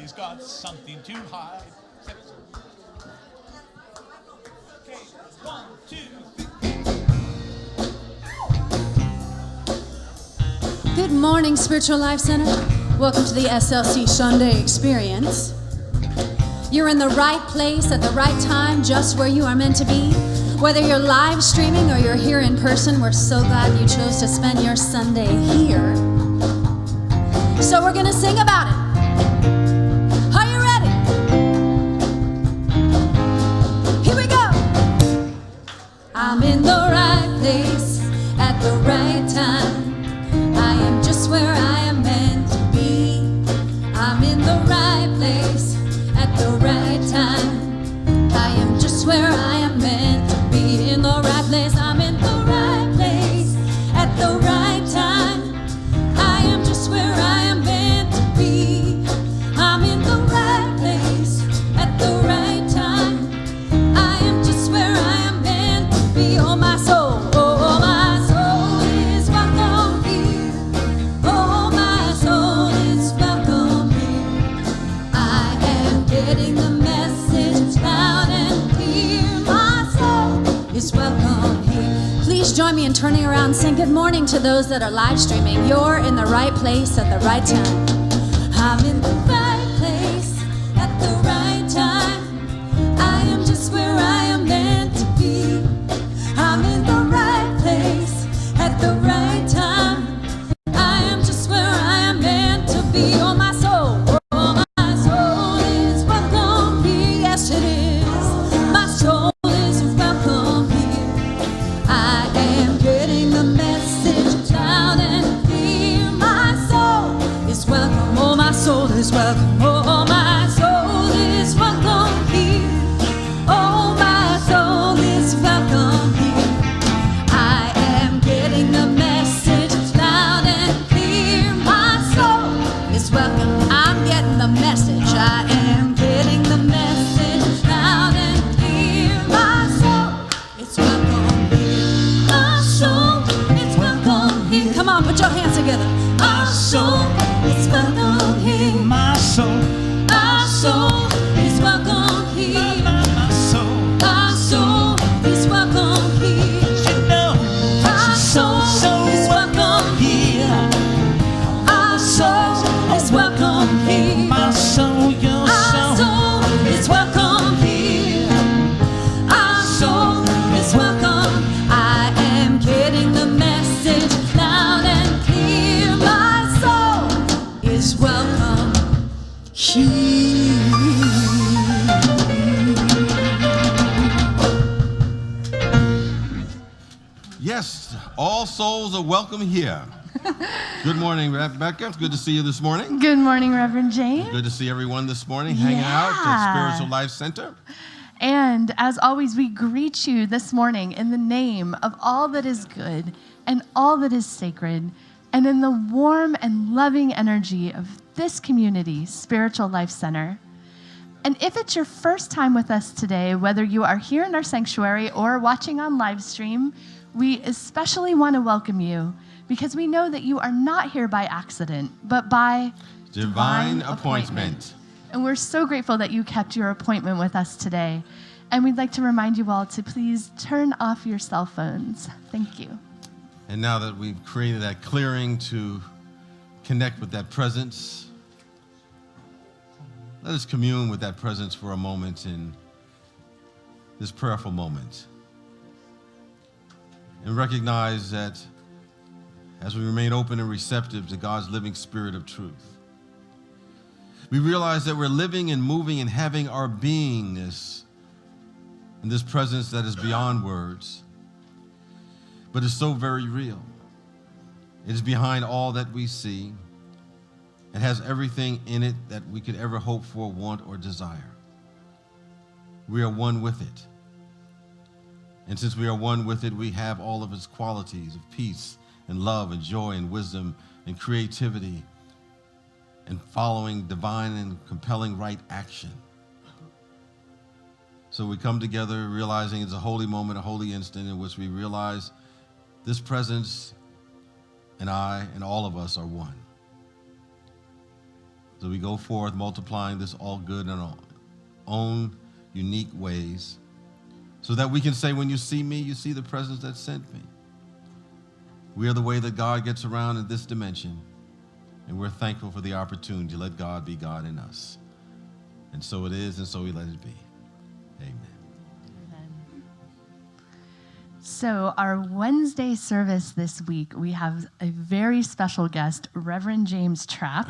He's got something to hide. Okay, 1, 2, 3. Good morning, Spiritual Life Center. Welcome to the SLC Sunday Experience. You're in the right place at the right time, just where you are meant to be. Whether you're live streaming or you're here in person, we're so glad you chose to spend your Sunday here. So we're going to sing about it. Are you ready? Here we go. I'm in the right place at the right time. I am just where I am meant to be. I'm in the right place at the right time. I am just where I am meant to be. In the right place, I'm in the right place at the right time. I am just where I am meant to be. I'm in the right place at the right time. I am just where I am meant to be. Oh, my soul, oh, my soul is welcome here. Oh, my soul is welcome here. I am getting the message loud and clear. My soul is welcome here. Please join me in turning around and saying good morning to those that are live streaming. You're in the right place at the right time. I'm in the right place at the right time. I am just where I am meant to be. I'm in the right place at the right time. I am just where I am meant to be. Oh, my soul is welcome here. Yes, it is. My soul is welcome here. I am getting the message loud and clear. My soul is welcome. Oh, my soul is welcome. Oh, my soul is welcome here. Oh, my soul is welcome here. I am getting the message loud and clear. My soul is welcome. I'm getting the message. I am getting the message loud and clear. My soul is welcome here. My soul is welcome here. Come on, put your hands together. Our soul is welcome here. My soul. Our soul is welcome here. My soul. Our soul is welcome here. You know, Our soul is welcome here. Our soul is welcome here. my soul, your Our soul. soul is welcome here. Our soul is welcome. I am getting the message loud and clear. My soul is welcome here. Yes, all souls are welcome here. Good morning, Rebecca. It's good to see you this morning. Good morning, Reverend Jane. Good to see everyone this morning hanging out at Spiritual Life Center. And as always, we greet you this morning in the name of all that is good and all that is sacred, and in the warm and loving energy of this community, Spiritual Life Center. And if it's your first time with us today, whether you are here in our sanctuary or watching on live stream, we especially want to welcome you because we know that you are not here by accident, but by Divine appointment. And we're so grateful that you kept your appointment with us today. And we'd like to remind you all to please turn off your cell phones. Thank you. And now that we've created that clearing to connect with that presence, let us commune with that presence for a moment in this prayerful moment. And recognize that as we remain open and receptive to God's living spirit of truth, we realize that we're living and moving and having our beingness in this presence that is beyond words, but is so very real. It is behind all that we see. It has everything in it that we could ever hope for, want, or desire. We are one with it. And since we are one with it, we have all of its qualities of peace and love and joy and wisdom and creativity and following divine and compelling right action. So we come together realizing it's a holy moment, a holy instant in which we realize this presence and I and all of us are one. So we go forth multiplying this all good in our own unique ways, so that we can say, when you see me, you see the presence that sent me. We are the way that God gets around in this dimension, and we're thankful for the opportunity to let God be God in us. And so it is, and so we let it be. Amen. Amen. So our Wednesday service this week, we have a very special guest, Reverend James Trapp.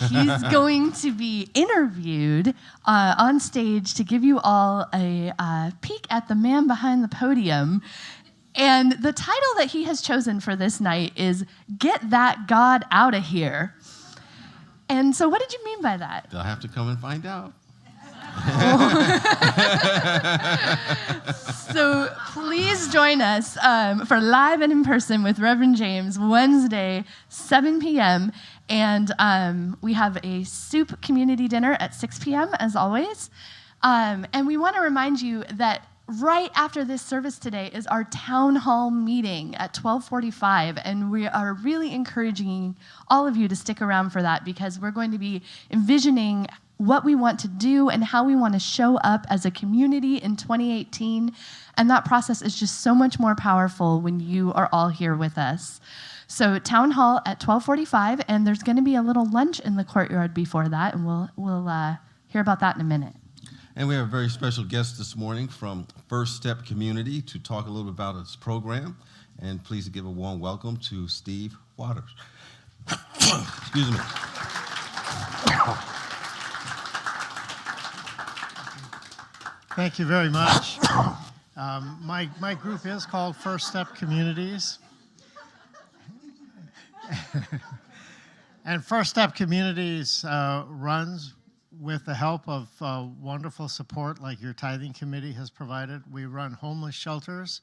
He's going to be interviewed on stage to give you all a peek at the man behind the podium. And the title that he has chosen for this night is Get That God Outta Here. And so what did you mean by that? They'll have to come and find out. So please join us for live and in person with Reverend James, Wednesday, 7 p.m. And we have a soup community dinner at 6 p.m. as always. And we want to remind you that right after this service today is our town hall meeting at 12:45, and we are really encouraging all of you to stick around for that, because we're going to be envisioning what we want to do and how we want to show up as a community in 2018, and that process is just so much more powerful when you are all here with us. So town hall at 12:45, and there's going to be a little lunch in the courtyard before that, and we'll hear about that in a minute. And we have a very special guest this morning from First Step Community to talk a little bit about its program. And please give a warm welcome to Steve Waters. Excuse me. Thank you very much. My group is called First Step Communities. And First Step Communities runs with the help of wonderful support like your tithing committee has provided. We run homeless shelters.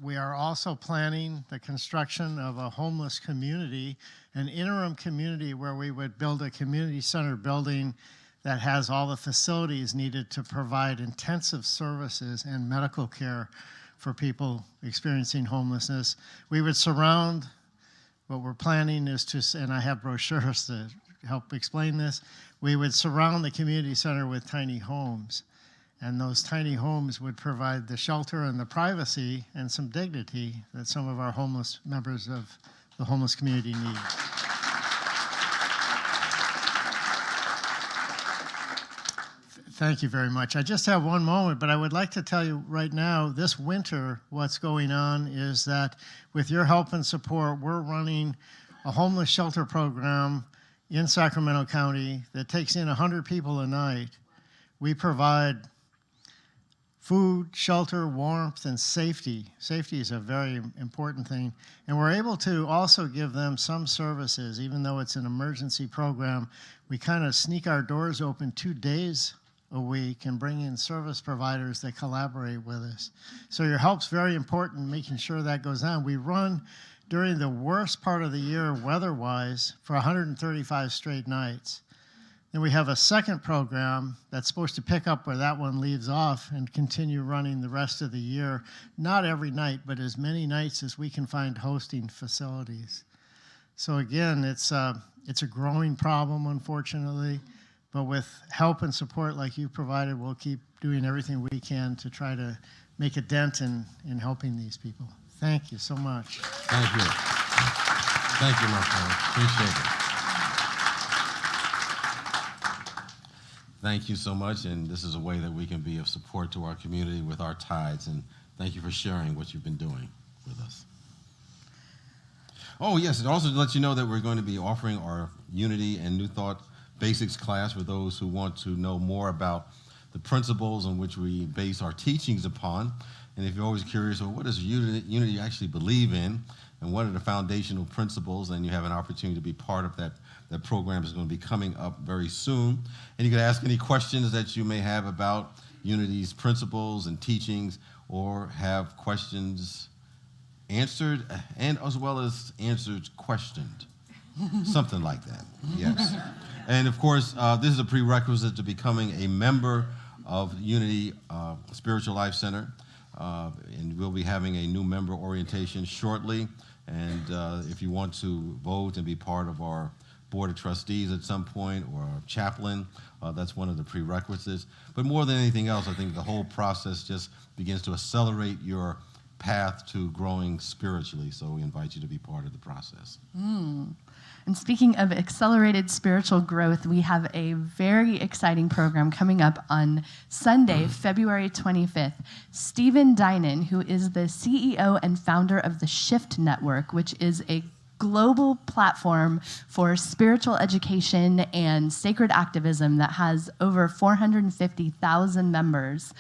We are also planning the construction of a homeless community, an interim community where we would build a community center building that has all the facilities needed to provide intensive services and medical care for people experiencing homelessness. We would surround, what we're planning is to, and I have brochures to help explain this, we would surround the community center with tiny homes. And those tiny homes would provide the shelter and the privacy and some dignity that some of our homeless members of the homeless community need. Thank you very much. I just have one moment, but I would like to tell you right now, this winter, what's going on is that with your help and support, we're running a homeless shelter program in Sacramento County that takes in 100 people a night. We provide food, shelter, warmth, and safety. Safety is a very important thing. And we're able to also give them some services, even though it's an emergency program. We kind of sneak our doors open 2 days a week and bring in service providers that collaborate with us. So your help's very important, making sure that goes on. We run during the worst part of the year weather-wise for 135 straight nights. Then we have a second program that's supposed to pick up where that one leaves off and continue running the rest of the year. Not every night, but as many nights as we can find hosting facilities. So again, it's a growing problem, unfortunately, but with help and support like you provided, we'll keep doing everything we can to try to make a dent in helping these people. Thank you so much. Thank you. Thank you, my friend. Appreciate it. Thank you so much, and this is a way that we can be of support to our community with our tithes, and thank you for sharing what you've been doing with us. Oh, yes, it also lets you know that we're going to be offering our Unity and New Thought Basics class for those who want to know more about the principles on which we base our teachings upon. And if you're always curious, well, what does Unity actually believe in, and what are the foundational principles, and you have an opportunity to be part of that. That program is going to be coming up very soon. And you can ask any questions that you may have about Unity's principles and teachings, or have questions answered, and as well as answered questioned. Something like that, yes. And of course, this is a prerequisite to becoming a member of Unity Spiritual Life Center. And we'll be having a new member orientation shortly. And if you want to vote and be part of our board of trustees at some point or a chaplain. That's one of the prerequisites. But more than anything else, I think the whole process just begins to accelerate your path to growing spiritually. So we invite you to be part of the process. And speaking of accelerated spiritual growth, we have a very exciting program coming up on Sunday, February 25th. Stephen Dinan, who is the CEO and founder of the Shift Network, which is a global platform for spiritual education and sacred activism that has over 450,000 members.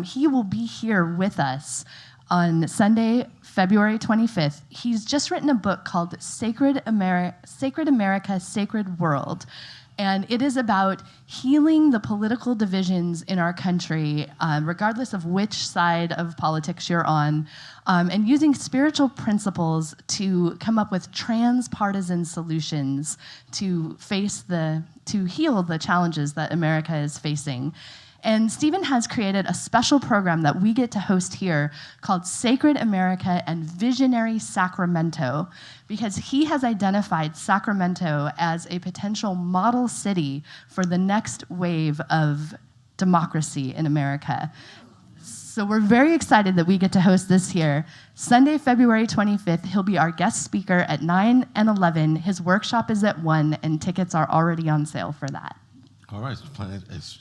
He will be here with us on Sunday, February 25th. He's just written a book called Sacred America, Sacred World. And it is about healing the political divisions in our country, regardless of which side of politics you're on, and using spiritual principles to come up with transpartisan solutions to heal the challenges that America is facing. And Stephen has created a special program that we get to host here called Sacred America and Visionary Sacramento, because he has identified Sacramento as a potential model city for the next wave of democracy in America. So we're very excited that we get to host this here. Sunday, February 25th, he'll be our guest speaker at 9 and 11. His workshop is at 1, and tickets are already on sale for that. All right,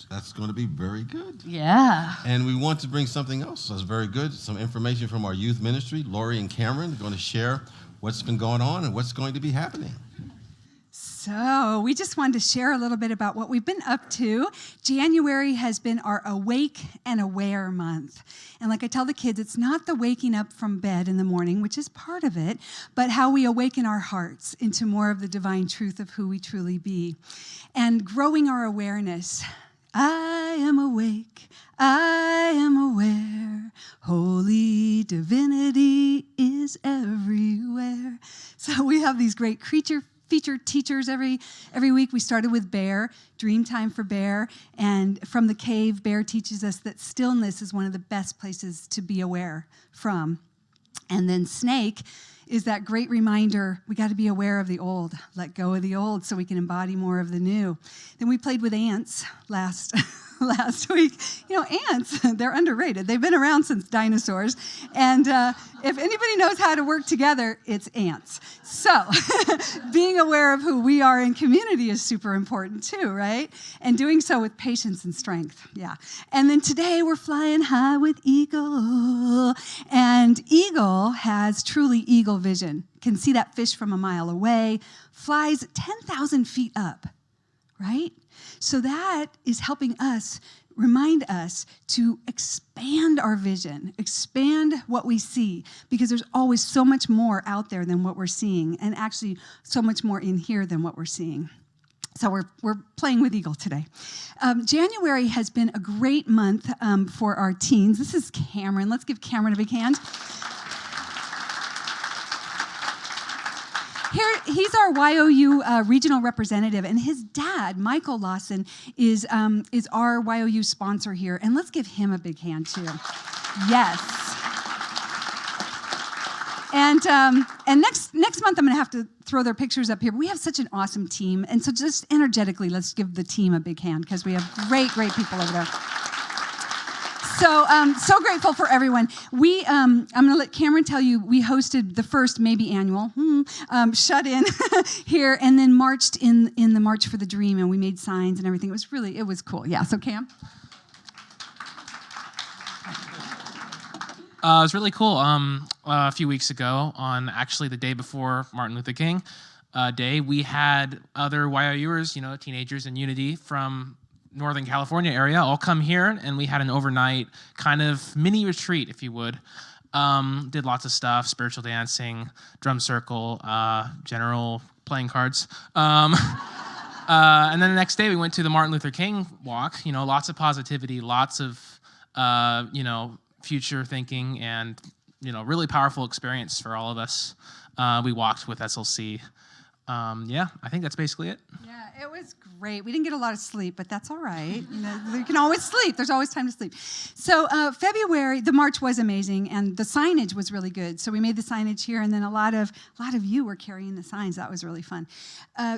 that's going to be very good. Yeah. And we want to bring something else that's very good, some information from our youth ministry. Lori and Cameron are going to share what's been going on and what's going to be happening. So we just wanted to share a little bit about what we've been up to. January has been our Awake and Aware month. And like I tell the kids, it's not the waking up from bed in the morning, which is part of it, but how we awaken our hearts into more of the divine truth of who we truly be. And growing our awareness. I am awake, I am aware, holy divinity is everywhere. So we have these great featured teachers every week. We started with Bear, Dream Time for Bear, and from the cave, Bear teaches us that stillness is one of the best places to be aware from. And then Snake is that great reminder, we got to be aware of the old, let go of the old so we can embody more of the new. Then we played with ants last week. You know, ants, they're underrated. They've been around since dinosaurs. And if anybody knows how to work together, it's ants. So being aware of who we are in community is super important too, right? And doing so with patience and strength, yeah. And then today we're flying high with Eagle. And Eagle has truly eagle vision, can see that fish from a mile away, flies 10,000 feet up, right? So that is helping us, remind us to expand our vision, expand what we see, because there's always so much more out there than what we're seeing, and actually so much more in here than what we're seeing. So we're playing with Eagle today. January has been a great month for our teens. This is Cameron. Let's give Cameron a big hand. Here, he's our YOU regional representative, and his dad, Michael Lawson, is our YOU sponsor here. And let's give him a big hand too. Yes. And next month I'm going to have to throw their pictures up here. But we have such an awesome team, and so just energetically, let's give the team a big hand because we have great people over there. So grateful for everyone. I'm going to let Cameron tell you, we hosted the first, maybe annual, shut-in here, and then marched in the March for the Dream, and we made signs and everything. It was cool. Yeah, so Cam? It was really cool. A few weeks ago, on actually the day before Martin Luther King Day, we had other YOUers, teenagers in Unity from Northern California area, all come here, and we had an overnight kind of mini retreat, if you would. Did lots of stuff, spiritual dancing, drum circle, general playing cards. And then the next day we went to the Martin Luther King walk, lots of positivity, lots of, future thinking, and, really powerful experience for all of us. We walked with SLC Yeah, I think that's basically it. Yeah, it was great. We didn't get a lot of sleep, but that's all right. You can always sleep. There's always time to sleep. So February, the march was amazing, and the signage was really good. So we made the signage here, and then a lot of you were carrying the signs. That was really fun.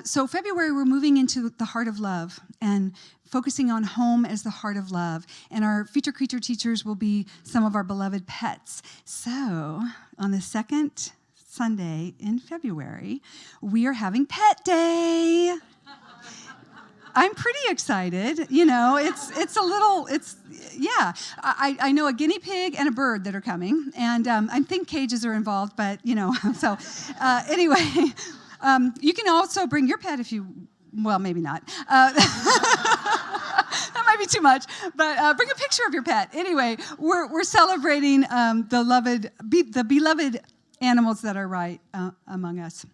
So February, we're moving into the heart of love and focusing on home as the heart of love. And our feature creature teachers will be some of our beloved pets. So on the second Sunday in February, we are having Pet Day. I'm pretty excited. You know, I know a guinea pig and a bird that are coming, and I think cages are involved, but so anyway, you can also bring your pet if you, well, maybe not. That might be too much, but bring a picture of your pet. Anyway, we're celebrating the beloved animals that are right among us.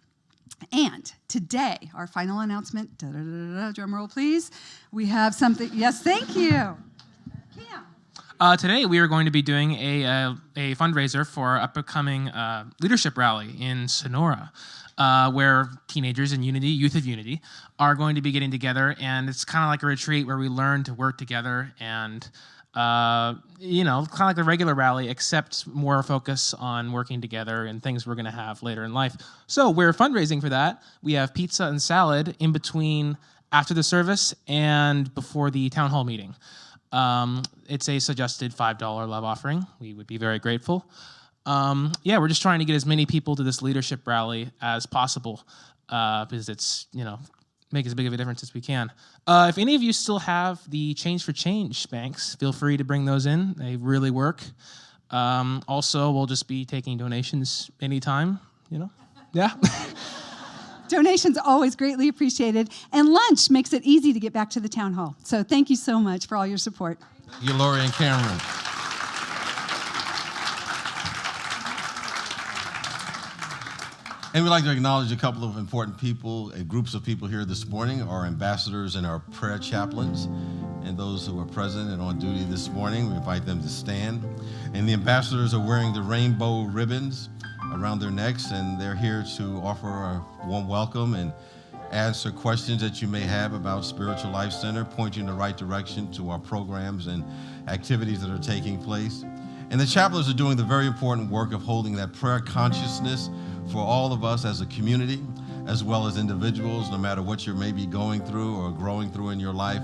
And today, our final announcement, drum roll please, we have something, yes, thank you. Today, we are going to be doing a fundraiser for our upcoming leadership rally in Sonora, where teenagers in Unity, Youth of Unity, are going to be getting together, and it's kind of like a retreat where we learn to work together and kind of like a regular rally, except more focus on working together and things we're going to have later in life. So we're fundraising for that. We have pizza and salad in between after the service and before the town hall meeting. It's a suggested $5 love offering. We would be very grateful. We're just trying to get as many people to this leadership rally as possible because it's, make as big of a difference as we can. If any of you still have the Change for Change banks, feel free to bring those in. They really work. Also, we'll just be taking donations anytime, Yeah. Donations always greatly appreciated. And lunch makes it easy to get back to the town hall. So thank you so much for all your support. Thank you, Lori and Cameron. And we'd like to acknowledge a couple of important people and groups of people here this morning, our ambassadors and our prayer chaplains, and those who are present and on duty this morning. We invite them to stand. And the ambassadors are wearing the rainbow ribbons around their necks, and they're here to offer a warm welcome and answer questions that you may have about Spiritual Life Center, point you in the right direction to our programs and activities that are taking place. And the chaplains are doing the very important work of holding that prayer consciousness for all of us as a community, as well as individuals, no matter what you're maybe going through or growing through in your life,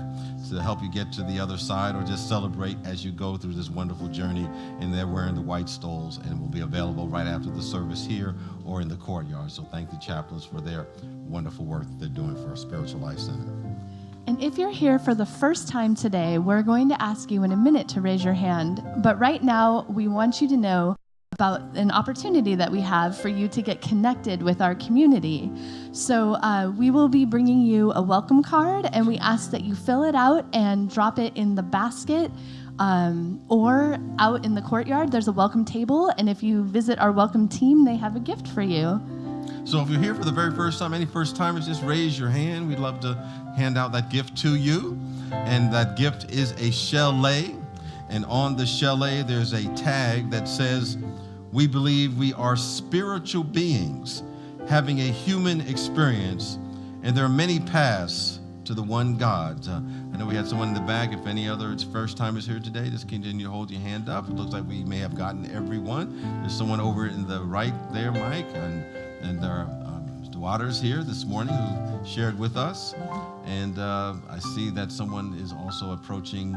to help you get to the other side or just celebrate as you go through this wonderful journey. And they're wearing the white stoles and will be available right after the service here or in the courtyard. So thank the chaplains for their wonderful work that they're doing for our Spiritual Life Center. And if you're here for the first time today, we're going to ask you in a minute to raise your hand. But right now, we want you to know about an opportunity that we have for you to get connected with our community. So we will be bringing you a welcome card, and we ask that you fill it out and drop it in the basket or out in the courtyard. There's a welcome table, and if you visit our welcome team, they have a gift for you. So if you're here for the very first time, any first timers, just raise your hand. We'd love to hand out that gift to you. And that gift is a chalet. And on the chalet, there's a tag that says, "We believe we are spiritual beings having a human experience, and there are many paths to the one God." I know we had someone in the back. If any other first timers here today, just continue to hold your hand up. It looks like we may have gotten everyone. There's someone over in the right there, Mike, and our daughters here this morning who shared with us. And I see that someone is also approaching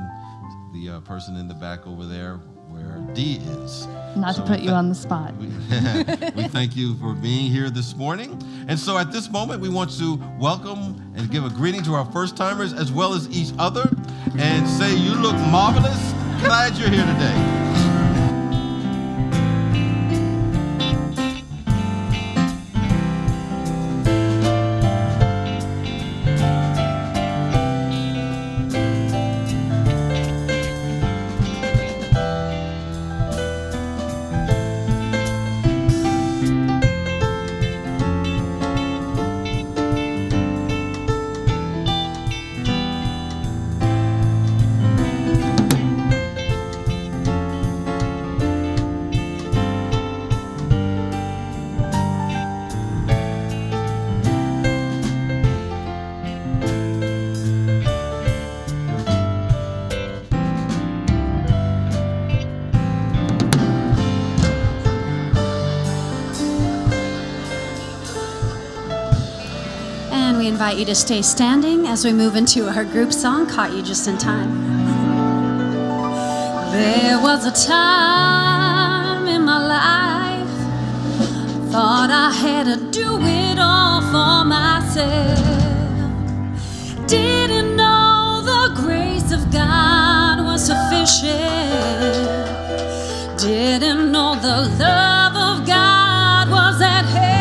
the person in the back over there where D is. Not to put you on the spot. We thank you for being here this morning. And so at this moment, we want to welcome and give a greeting to our first timers as well as each other and say, "You look marvelous. Glad you're here today." invite you to stay standing as we move into our group song, Caught You Just in Time. There was a time in my life, thought I had to do it all for myself. Didn't know the grace of God was sufficient. Didn't know the love of God was at hand.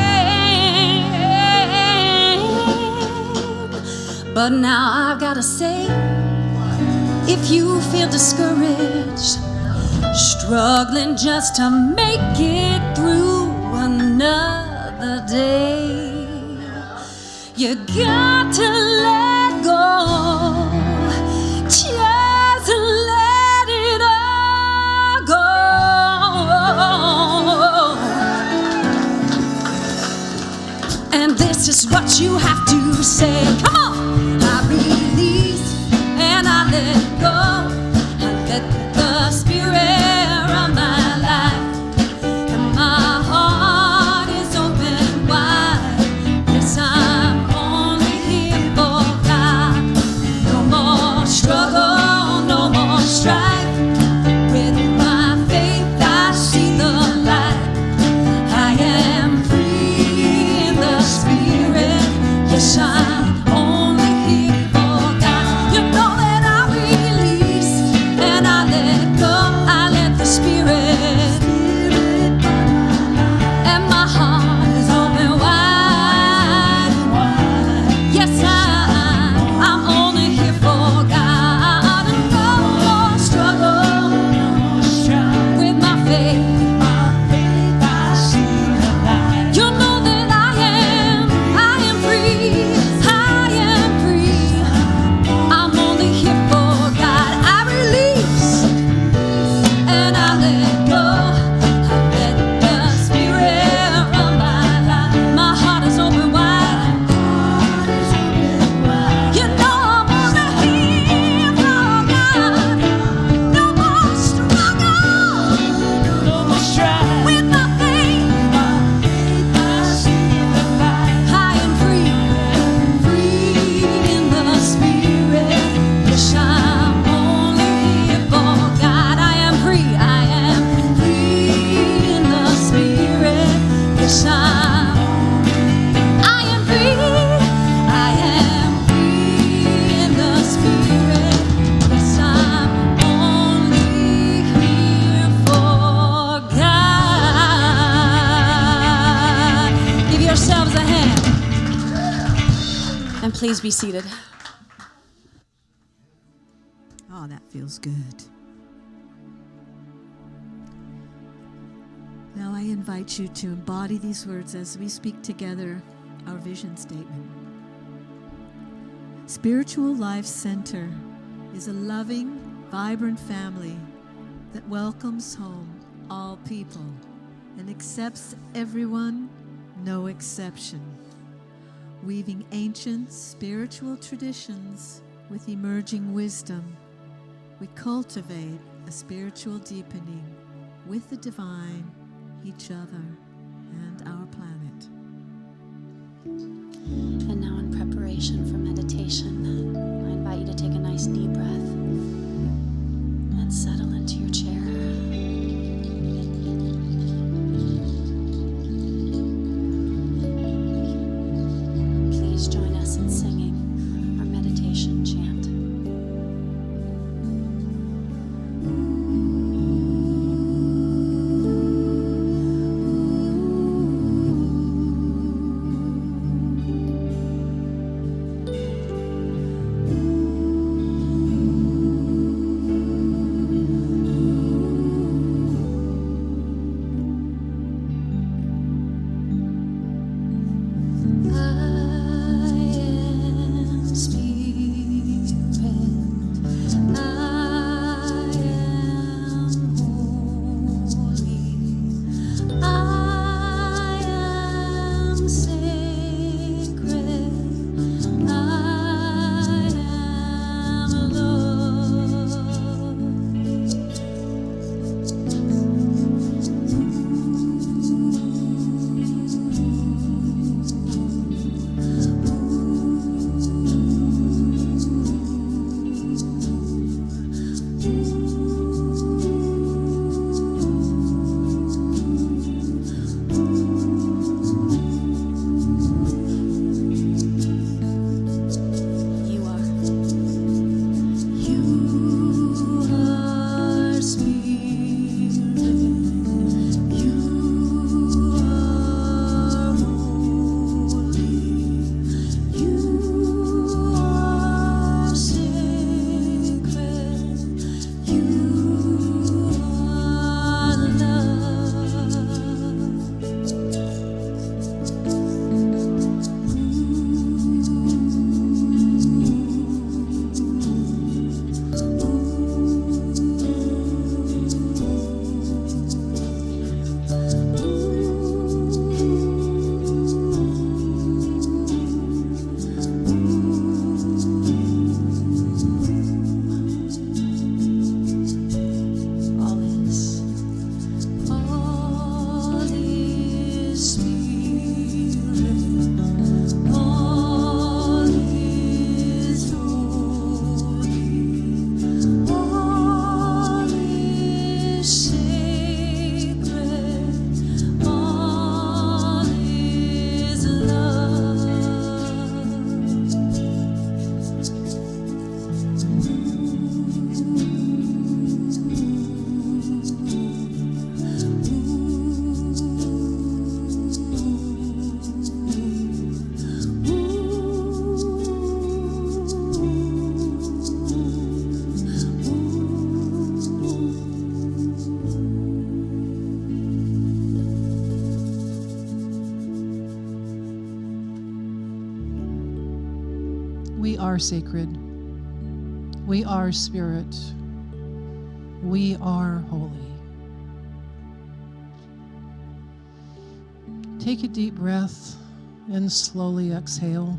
But now I've got to say, if you feel discouraged, struggling just to make it through another day, you got to let go. Just let it all go. And this is what you have to say. Come on. I release and I let go. I let the Spirit run my life. And my heart is open wide. Yes, I'm only here for God. No more struggle, no more strife. With my faith I see the light. I am free in the Spirit. Yes, I'm only here for God. You know that I release and I let go. I let the Spirit, and my heart is open wide. Yes, I'm only here for God. No more struggle with my faith. You know that I am free. I am free. I'm only here for God. I release and I let go. I let the Spirit run my life. My heart is open wide. You know I'm only here for God. No more struggle. No more strife. With my faith, I am free, free in the Spirit. Yes, I'm only here for God. I am free, I am free in the Spirit. Yes, I am free, I am free in the Spirit. Yes, I'm only here for God. Give yourselves a hand. And please be seated. Oh, that feels good. Now I invite you to embody these words as we speak together our vision statement. Spiritual Life Center is a loving, vibrant family that welcomes home all people and accepts everyone, no exception. Weaving ancient spiritual traditions with emerging wisdom, we cultivate a spiritual deepening with the divine, each other, and our planet. And now, in preparation for meditation, I invite you to take a nice deep breath and settle into your chair. Please join us in singing our meditation chant. are sacred. We are spirit. We are holy. Take a deep breath and slowly exhale.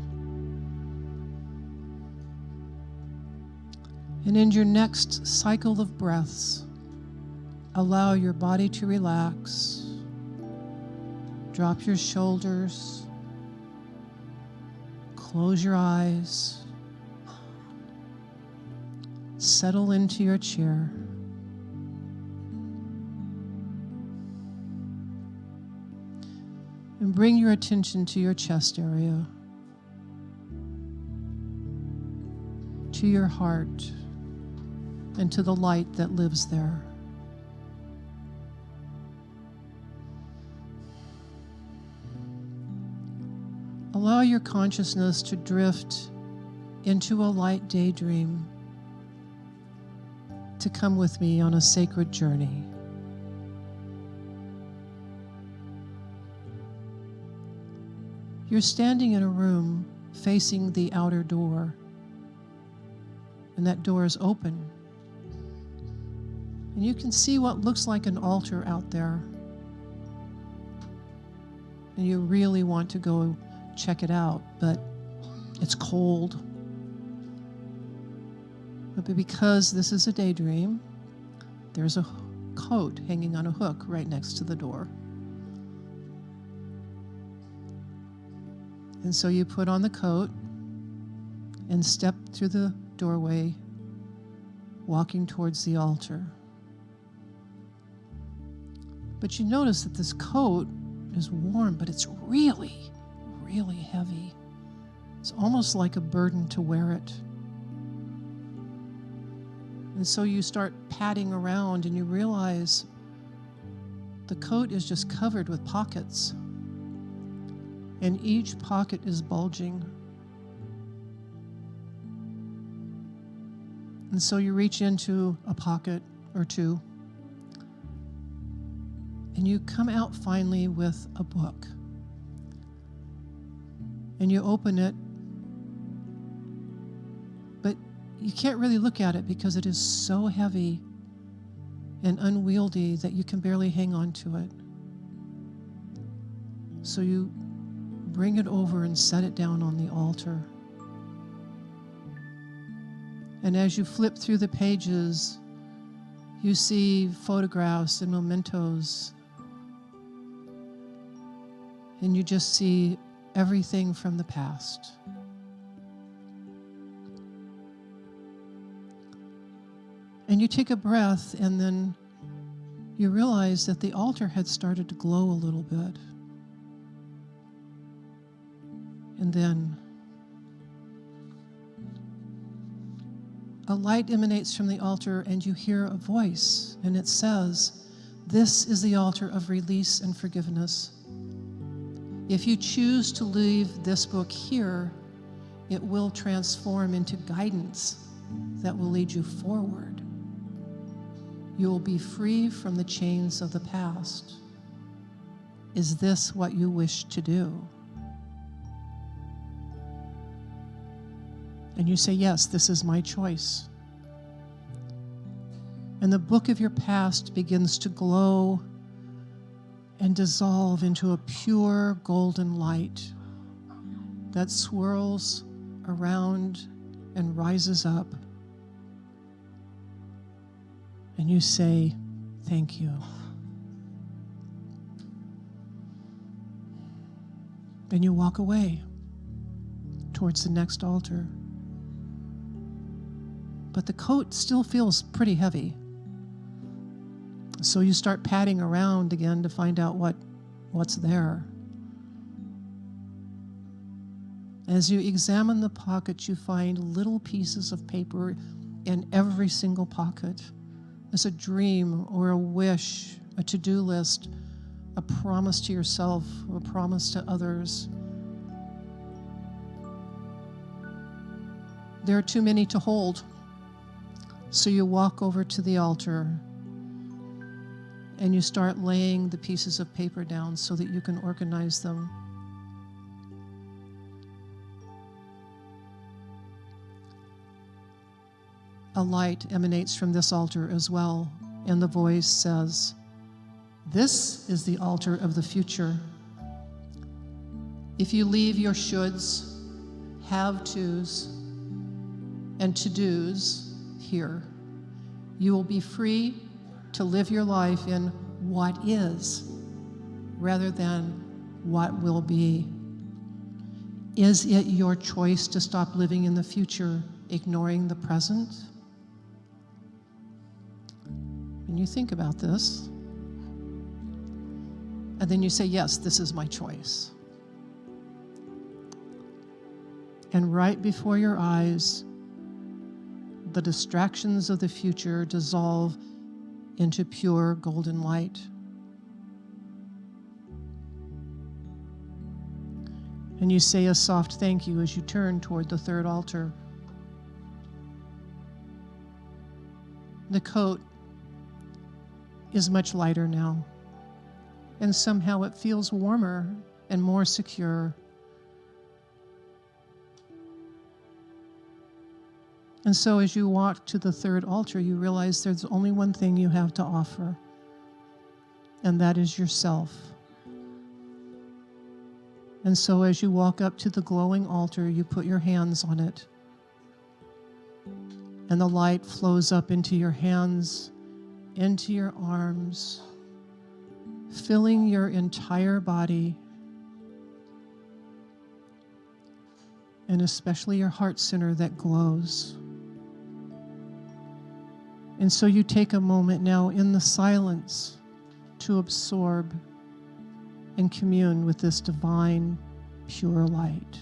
And in your next cycle of breaths, allow your body to relax. Drop your shoulders. Close your eyes. Settle into your chair. And bring your attention to your chest area, to your heart, and to the light that lives there. Allow your consciousness to drift into a light daydream, to come with me on a sacred journey. You're standing in a room facing the outer door, and that door is open. And you can see what looks like an altar out there. And you really want to go check it out, but it's cold. But because this is a daydream, there's a coat hanging on a hook right next to the door. And so you put on the coat and step through the doorway, walking towards the altar. But you notice that this coat is warm, but it's really, really heavy. It's almost like a burden to wear it. And so you start padding around and you realize the coat is just covered with pockets. And each pocket is bulging. And so you reach into a pocket or two, and you come out finally with a book. And you open it, but you can't really look at it because it is so heavy and unwieldy that you can barely hang on to it. So you bring it over and set it down on the altar. And as you flip through the pages, you see photographs and mementos. And you just see everything from the past. And you take a breath, and then you realize that the altar had started to glow a little bit. And then a light emanates from the altar, and you hear a voice, and it says, "This is the altar of release and forgiveness. If you choose to leave this book here, it will transform into guidance that will lead you forward. You will be free from the chains of the past. Is this what you wish to do?" And you say, "Yes, this is my choice." And the book of your past begins to glow and dissolve into a pure golden light that swirls around and rises up. And you say, "Thank you." And you walk away towards the next altar. But the coat still feels pretty heavy. So you start padding around again to find out what's there. As you examine the pockets, you find little pieces of paper in every single pocket. It's a dream or a wish, a to-do list, a promise to yourself, or a promise to others. There are too many to hold. So you walk over to the altar and you start laying the pieces of paper down so that you can organize them. a light emanates from this altar as well, and the voice says, "This is the altar of the future. If you leave your shoulds, have-tos, and to-dos here, you will be free to live your life in what is rather than what will be." Is it your choice to stop living in the future, ignoring the present? When you think about this, and then you say, yes, this is my choice. And right before your eyes, the distractions of the future dissolve into pure golden light. And you say a soft thank you as you turn toward the third altar. The coat is much lighter now, and somehow it feels warmer and more secure. And so as you walk to the third altar, you realize there's only one thing you have to offer, and that is yourself. And so as you walk up to the glowing altar, you put your hands on it, and the light flows up into your hands, into your arms, filling your entire body, and especially your heart center that glows. And so you take a moment now in the silence to absorb and commune with this divine, pure light.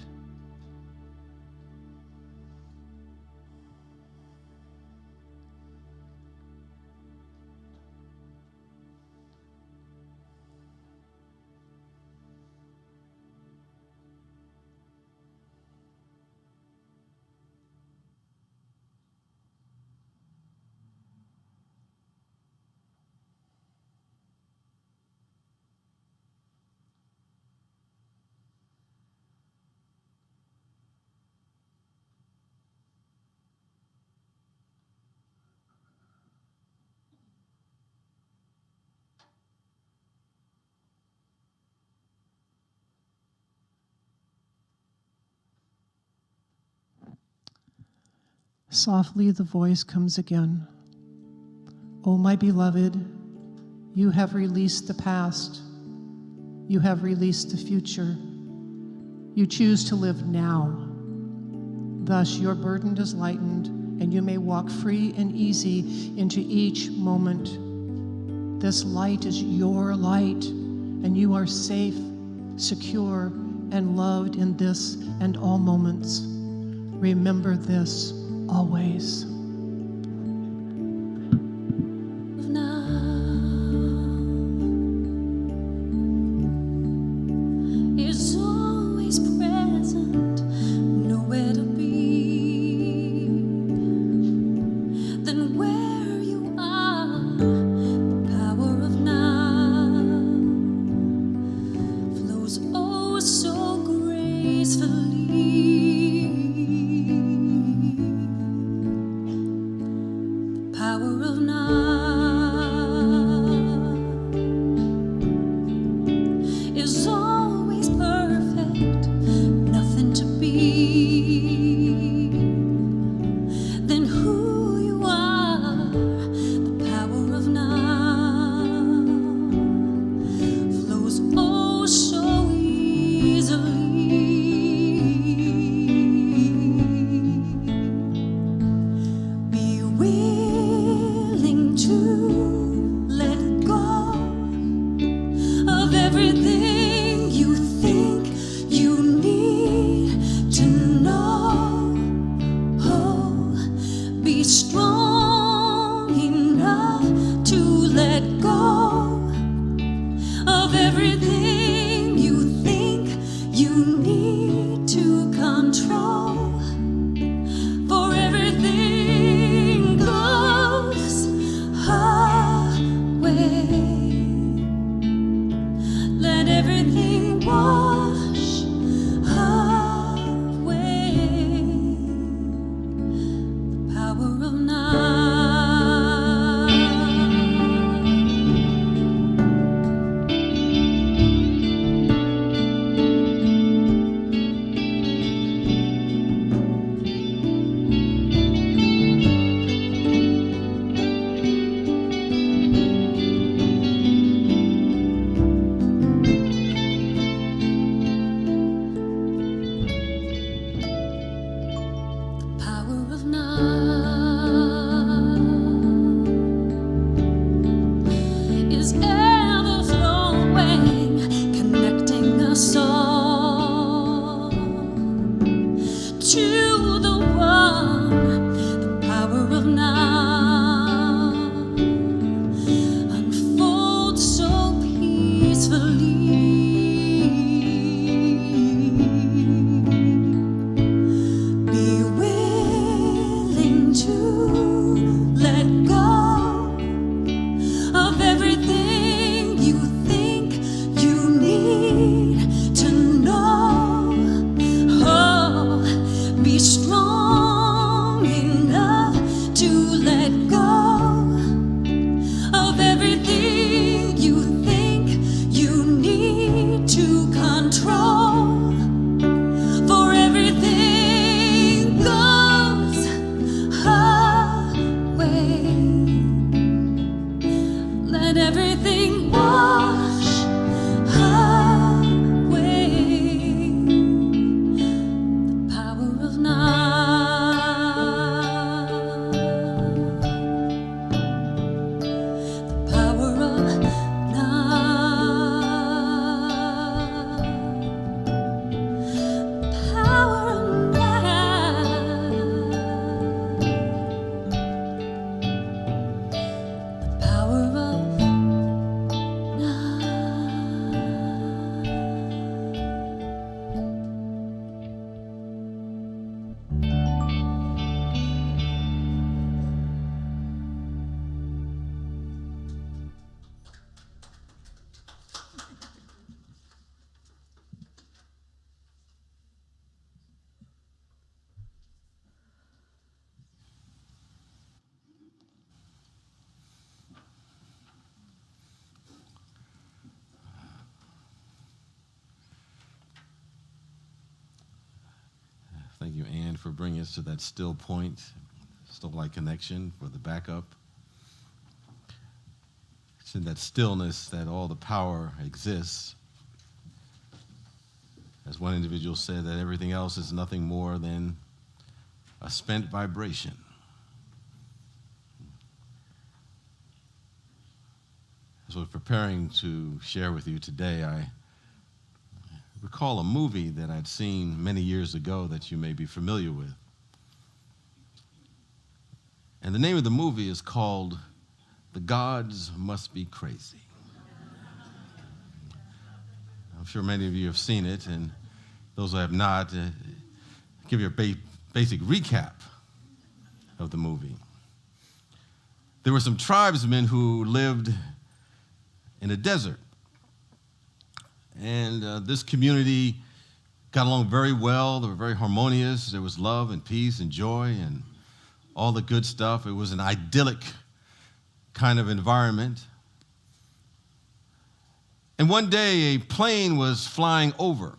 Softly the voice comes again. "Oh, my beloved, you have released the past. You have released the future. You choose to live now. Thus your burden is lightened, and you may walk free and easy into each moment. This light is your light, and you are safe, secure, and loved in this and all moments. Remember this always." Now is always present, nowhere to be than where you are. The power of now flows oh so gracefully. Thank you, Ann, for bringing us to that still point, still light connection for the backup. It's in that stillness that all the power exists. As one individual said, that everything else is nothing more than a spent vibration. As I was preparing to share with you today, I recall a movie that I'd seen many years ago that you may be familiar with. And the name of the movie is called The Gods Must Be Crazy. I'm sure many of you have seen it, and those who have not, give you a basic recap of the movie. There were some tribesmen who lived in a desert. And this community got along very well. They were very harmonious. There was love and peace and joy and all the good stuff. It was an idyllic kind of environment. And one day, a plane was flying over.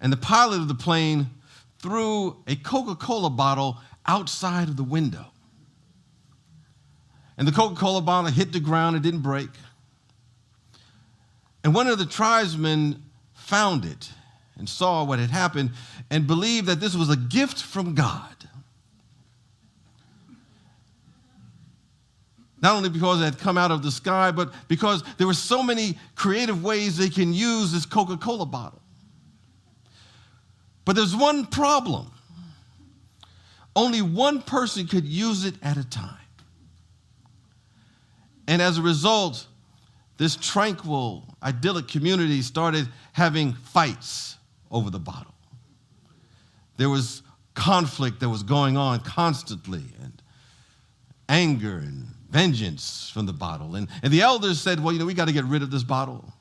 And the pilot of the plane threw a Coca-Cola bottle outside of the window. And the Coca-Cola bottle hit the ground. It didn't break. And one of the tribesmen found it and saw what had happened and believed that this was a gift from God. Not only because it had come out of the sky, but because there were so many creative ways they can use this Coca-Cola bottle. But there's one problem. Only one person could use it at a time. And as a result, this tranquil, idyllic community started having fights over the bottle. There was conflict that was going on constantly, and anger and vengeance from the bottle. And the elders said, well, we got to get rid of this bottle.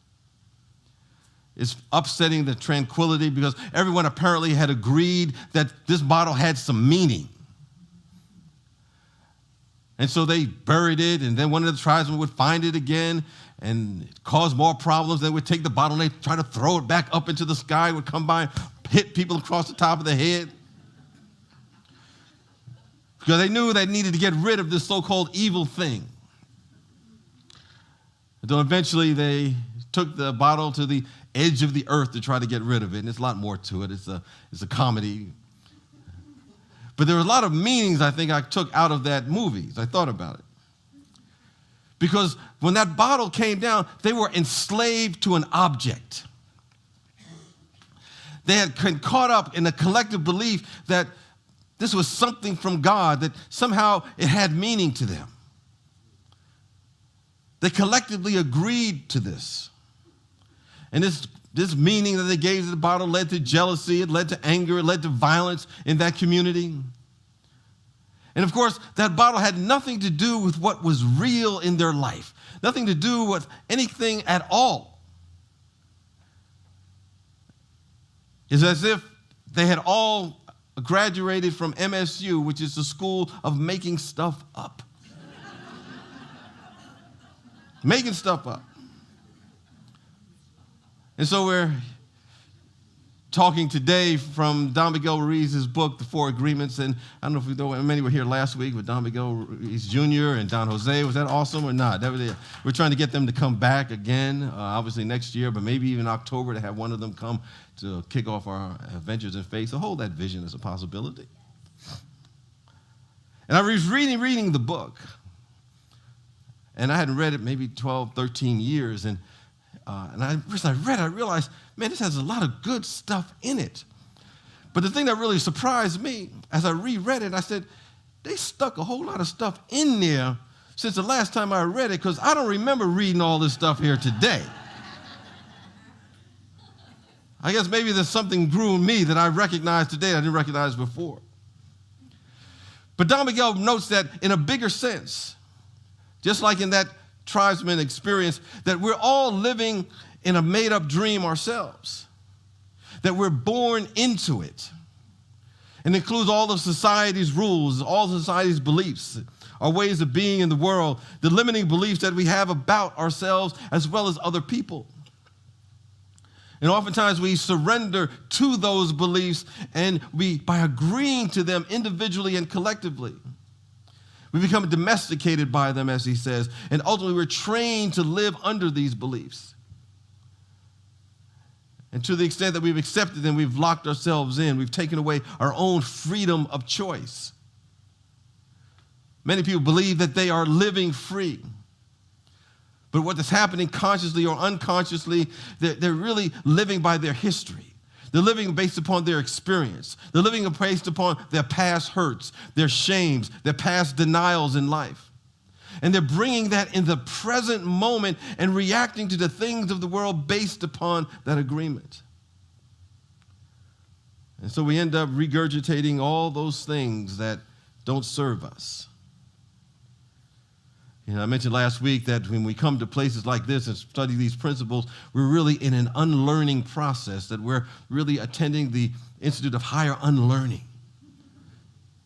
It's upsetting the tranquility because everyone apparently had agreed that this bottle had some meaning. And so they buried it, and then one of the tribesmen would find it again and it caused more problems. They would take the bottle and they'd try to throw it back up into the sky. It would come by and hit people across the top of the head. Because they knew they needed to get rid of this so-called evil thing. Until eventually they took the bottle to the edge of the earth to try to get rid of it. And there's a lot more to it. It's a comedy. But there were a lot of meanings I think I took out of that movie as I thought about it. Because when that bottle came down, they were enslaved to an object. They had been caught up in a collective belief that this was something from God, that somehow it had meaning to them. They collectively agreed to this. And this meaning that they gave to the bottle led to jealousy, it led to anger, it led to violence in that community. And of course, that bottle had nothing to do with what was real in their life, nothing to do with anything at all. It's as if they had all graduated from MSU, which is the school of making stuff up. Making stuff up. And so we're talking today from Don Miguel Ruiz's book, The Four Agreements. And I don't know if you know, many were here last week with Don Miguel Ruiz Jr. and Don Jose. Was that awesome or not? We're trying to get them to come back again, obviously next year, but maybe even October to have one of them come to kick off our Adventures in Faith. So hold that vision as a possibility. And I was reading the book. And I hadn't read it maybe 12, 13 years. And as I read, I realized, man, this has a lot of good stuff in it. But the thing that really surprised me, as I reread it, I said, they stuck a whole lot of stuff in there since the last time I read it, because I don't remember reading all this stuff here today. I guess maybe there's something grew in me that I recognize today that I didn't recognize before. But Don Miguel notes that in a bigger sense, just like in that tribesman experience, that we're all living in a made-up dream ourselves, that we're born into it. And includes all of society's rules, all society's beliefs, our ways of being in the world, the limiting beliefs that we have about ourselves as well as other people. And oftentimes we surrender to those beliefs, and by agreeing to them individually and collectively, we become domesticated by them, as he says, and ultimately we're trained to live under these beliefs. And to the extent that we've accepted them, we've locked ourselves in. We've taken away our own freedom of choice. Many people believe that they are living free. But what is happening consciously or unconsciously, they're really living by their history. They're living based upon their experience. They're living based upon their past hurts, their shames, their past denials in life. And they're bringing that in the present moment and reacting to the things of the world based upon that agreement. And so we end up regurgitating all those things that don't serve us. I mentioned last week that when we come to places like this and study these principles, we're really in an unlearning process, that we're really attending the Institute of Higher Unlearning,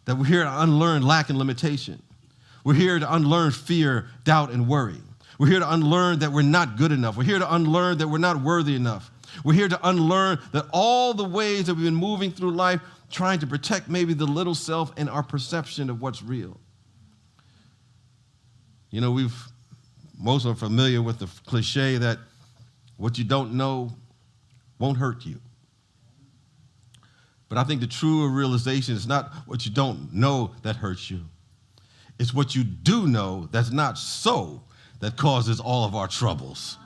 that we're here to unlearn lack and limitation. We're here to unlearn fear, doubt, and worry. We're here to unlearn that we're not good enough. We're here to unlearn that we're not worthy enough. We're here to unlearn that all the ways that we've been moving through life trying to protect maybe the little self and our perception of what's real. Most are familiar with the cliche that what you don't know won't hurt you. But I think the truer realization is not what you don't know that hurts you. It's what you do know that's not so that causes all of our troubles.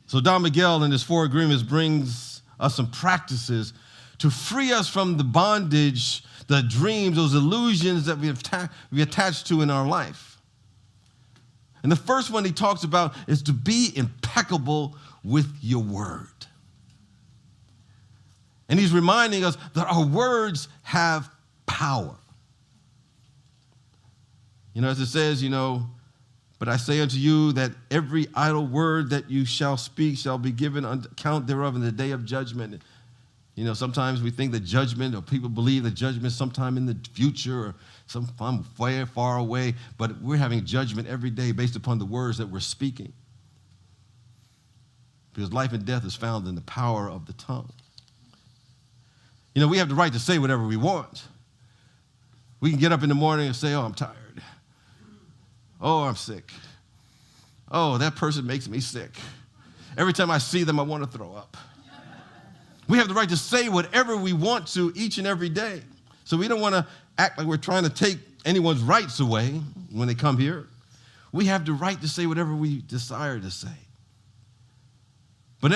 So Don Miguel in his 4 agreements brings us some practices to free us from the bondage, the dreams, those illusions that we attach to in our life. And the first one he talks about is to be impeccable with your word. And he's reminding us that our words have power. As it says, but I say unto you that every idle word that you shall speak shall be given account thereof in the day of judgment. Sometimes we think that judgment, or people believe that judgment is sometime in the future or sometime far, far away, but we're having judgment every day based upon the words that we're speaking. Because life and death is found in the power of the tongue. We have the right to say whatever we want. We can get up in the morning and say, oh, I'm tired. Oh, I'm sick. Oh, that person makes me sick. Every time I see them, I want to throw up. We have the right to say whatever we want to each and every day. So we don't want to act like we're trying to take anyone's rights away when they come here. We have the right to say whatever we desire to say. But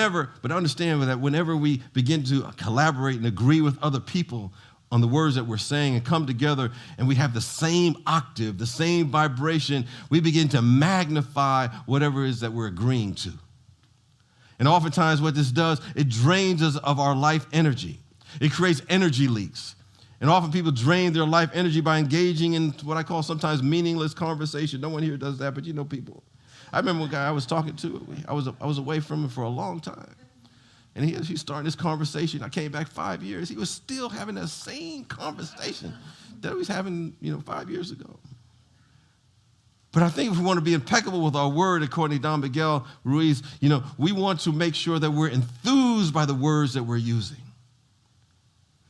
understand that whenever we begin to collaborate and agree with other people on the words that we're saying and come together and we have the same octave, the same vibration, we begin to magnify whatever it is that we're agreeing to. And oftentimes what this does, it drains us of our life energy. It creates energy leaks. And often people drain their life energy by engaging in what I call sometimes meaningless conversation. No one here does that, but people. I remember one guy I was talking to, I was away from him for a long time. And he started this conversation. I came back 5 years. He was still having that same conversation that he was having, 5 years ago. But I think if we want to be impeccable with our word, according to Don Miguel Ruiz, we want to make sure that we're enthused by the words that we're using.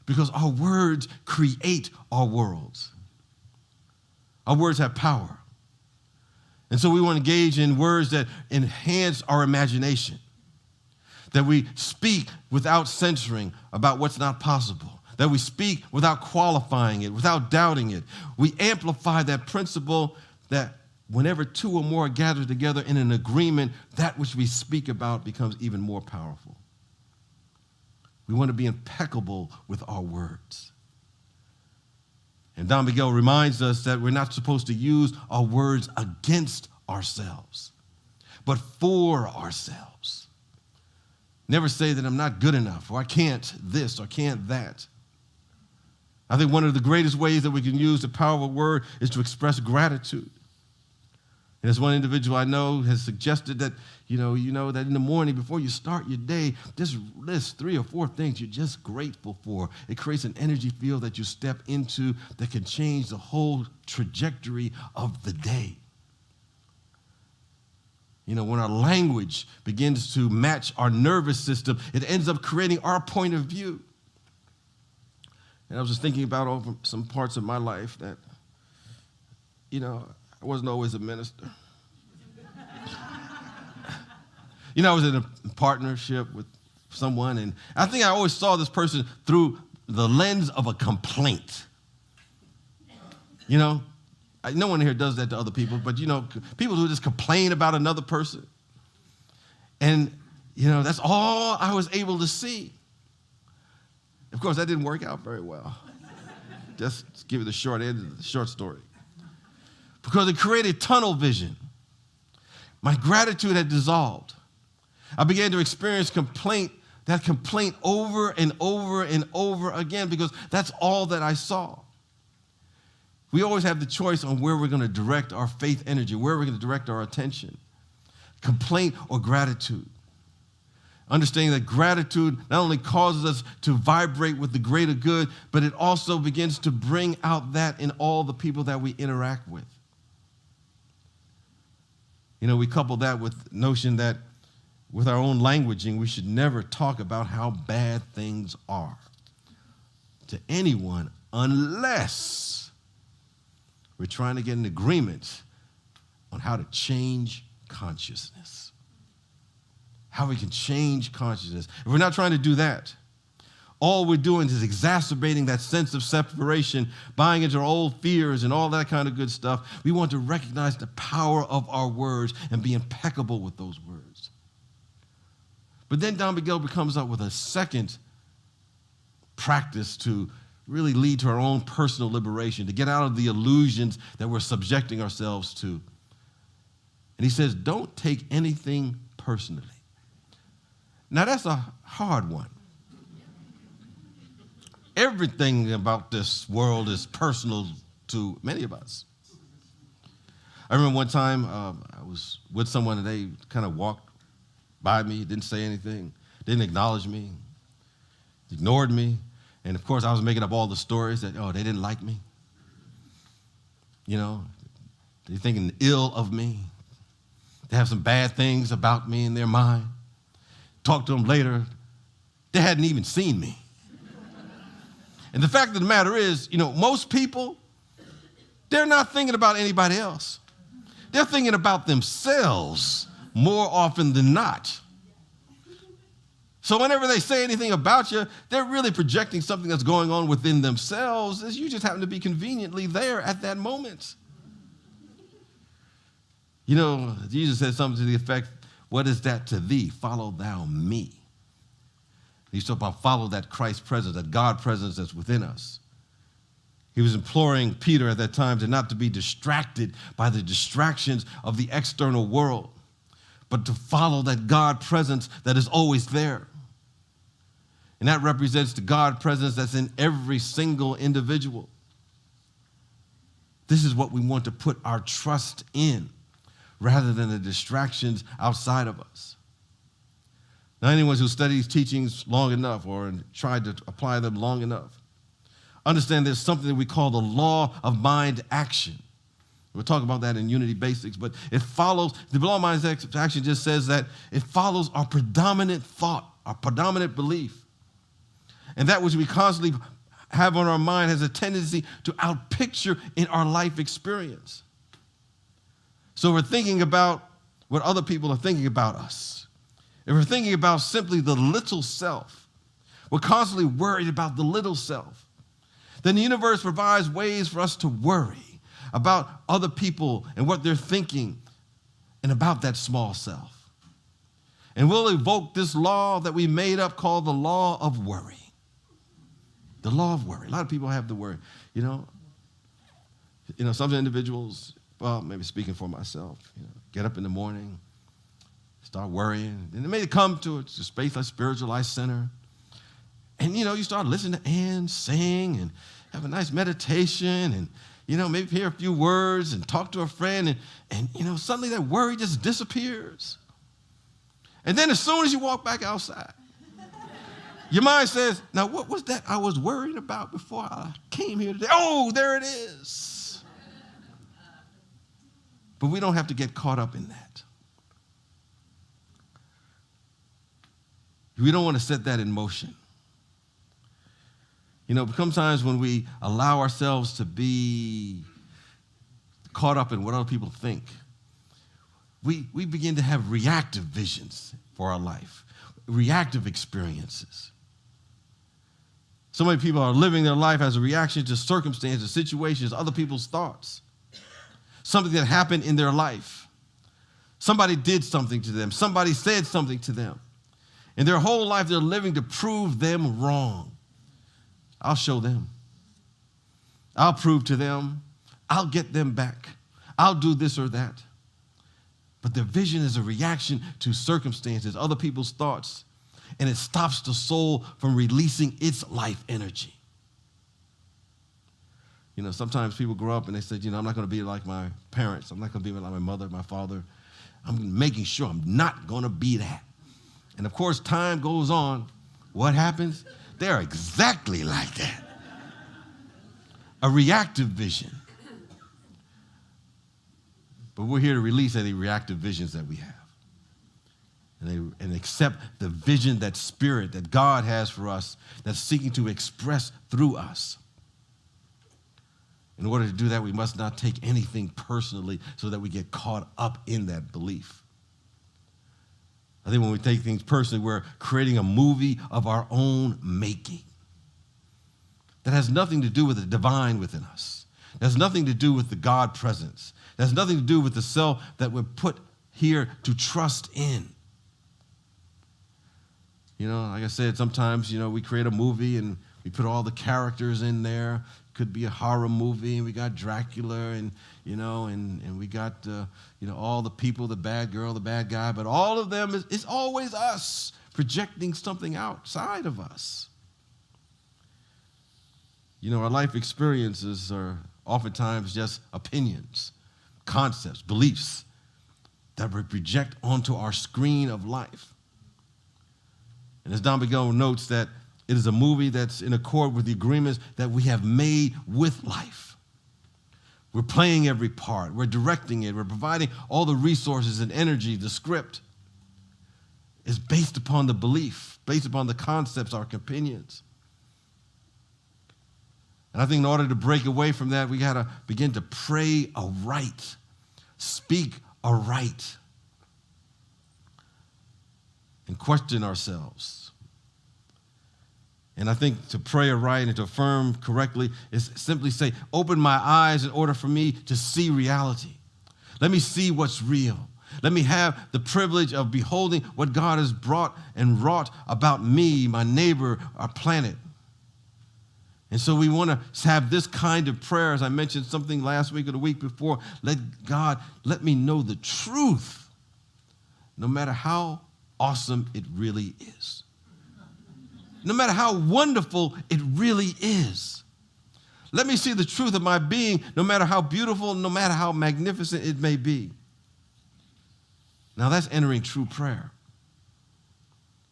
Because our words create our worlds. Our words have power. And so we want to engage in words that enhance our imagination, that we speak without censoring about what's not possible, that we speak without qualifying it, without doubting it. We amplify that principle that whenever 2 or more are gathered together in an agreement, that which we speak about becomes even more powerful. We want to be impeccable with our words. And Don Miguel reminds us that we're not supposed to use our words against ourselves, but for ourselves. Never say that I'm not good enough, or I can't this, or can't that. I think one of the greatest ways that we can use the power of a word is to express gratitude. And as one individual I know has suggested that, that in the morning before you start your day, just list 3 or 4 things you're just grateful for. It creates an energy field that you step into that can change the whole trajectory of the day. When our language begins to match our nervous system, it ends up creating our point of view. And I was just thinking about over some parts of my life that, I wasn't always a minister. I was in a partnership with someone, and I think I always saw this person through the lens of a complaint. No one here does that to other people, but, people who just complain about another person. And, that's all I was able to see. Of course, that didn't work out very well. Just to give you the short end of the short story. Because it created tunnel vision. My gratitude had dissolved. I began to experience that complaint over and over and over again, because that's all that I saw. We always have the choice on where we're going to direct our faith energy, where we're going to direct our attention. Complaint or gratitude. Understanding that gratitude not only causes us to vibrate with the greater good, but it also begins to bring out that in all the people that we interact with. We couple that with the notion that with our own languaging, we should never talk about how bad things are to anyone unless we're trying to get an agreement on how to change consciousness. How we can change consciousness. If we're not trying to do that, all we're doing is exacerbating that sense of separation, buying into our old fears and all that kind of good stuff. We want to recognize the power of our words and be impeccable with those words. But then Don Miguel comes up with a second practice to really lead to our own personal liberation, to get out of the illusions that we're subjecting ourselves to. And he says, don't take anything personally. Now, that's a hard one. Everything about this world is personal to many of us. I remember one time I was with someone and they kind of walked by me, didn't say anything, didn't acknowledge me, ignored me. And of course, I was making up all the stories that, they didn't like me. They're thinking ill of me. They have some bad things about me in their mind. Talk to them later, they hadn't even seen me. And the fact of the matter is, most people, they're not thinking about anybody else. They're thinking about themselves more often than not. So whenever they say anything about you, they're really projecting something that's going on within themselves, as you just happen to be conveniently there at that moment. Jesus said something to the effect, what is that to thee? Follow thou me. He's talking about follow that Christ presence, that God presence that's within us. He was imploring Peter at that time to not to be distracted by the distractions of the external world, but to follow that God presence that is always there. And that represents the God presence that's in every single individual. This is what we want to put our trust in, rather than the distractions outside of us. Now, anyone who studies teachings long enough or tried to apply them long enough, understand there's something that we call the law of mind action. We'll talk about that in Unity Basics, but it follows, the law of mind action just says that it follows our predominant thought, our predominant belief. And that which we constantly have on our mind has a tendency to outpicture in our life experience. So we're thinking about what other people are thinking about us. If we're thinking about simply the little self, we're constantly worried about the little self. Then the universe provides ways for us to worry about other people and what they're thinking and about that small self. And we'll evoke this law that we made up called the law of worry. The law of worry. A lot of people have the worry. Some individuals, well, maybe speaking for myself, get up in the morning, start worrying. And it may come to a space like Spiritual Life Center. And, you start listening to Ann sing and have a nice meditation and, maybe hear a few words and talk to a friend. And suddenly that worry just disappears. And then as soon as you walk back outside, your mind says, now what was that I was worried about before I came here today? Oh, there it is. But we don't have to get caught up in that. We don't want to set that in motion. You know, sometimes when we allow ourselves to be caught up in what other people think, we begin to have reactive visions for our life, reactive experiences. So many people are living their life as a reaction to circumstances, situations, other people's thoughts. Something that happened in their life. Somebody did something to them. Somebody said something to them. And their whole life they're living to prove them wrong. I'll show them. I'll prove to them. I'll get them back. I'll do this or that. But their vision is a reaction to circumstances, other people's thoughts, and it stops the soul from releasing its life energy. You know, sometimes people grow up and they say, you know, I'm not going to be like my parents. I'm not going to be like my mother, my father. I'm making sure I'm not going to be that. And of course, time goes on. What happens? They're exactly like that. A reactive vision. But we're here to release any reactive visions that we have. And accept the vision, that spirit that God has for us, that's seeking to express through us. In order to do that, we must not take anything personally so that we get caught up in that belief. I think when we take things personally, we're creating a movie of our own making that has nothing to do with the divine within us. That has nothing to do with the God presence. That has nothing to do with the self that we're put here to trust in. You know, like I said, sometimes, you know, we create a movie and we put all the characters in there. Could be a horror movie, and we got Dracula, and you know, and we got you know, all the people, the bad girl, the bad guy, but all of them is always us projecting something outside of us. You know, our life experiences are oftentimes just opinions, concepts, beliefs that we project onto our screen of life. And as Don Miguel notes, that it is a movie that's in accord with the agreements that we have made with life. We're playing every part. We're directing it. We're providing all the resources and energy. The script is based upon the belief, based upon the concepts, our opinions. And I think in order to break away from that, we got to begin to pray aright, speak aright, and question ourselves. And I think to pray aright and to affirm correctly is simply say, open my eyes in order for me to see reality. Let me see what's real. Let me have the privilege of beholding what God has brought and wrought about me, my neighbor, our planet. And so we want to have this kind of prayer, as I mentioned something last week or the week before. Let me know the truth, no matter how awesome it really is. No matter how wonderful it really is. Let me see the truth of my being, no matter how beautiful, no matter how magnificent it may be. Now that's entering true prayer.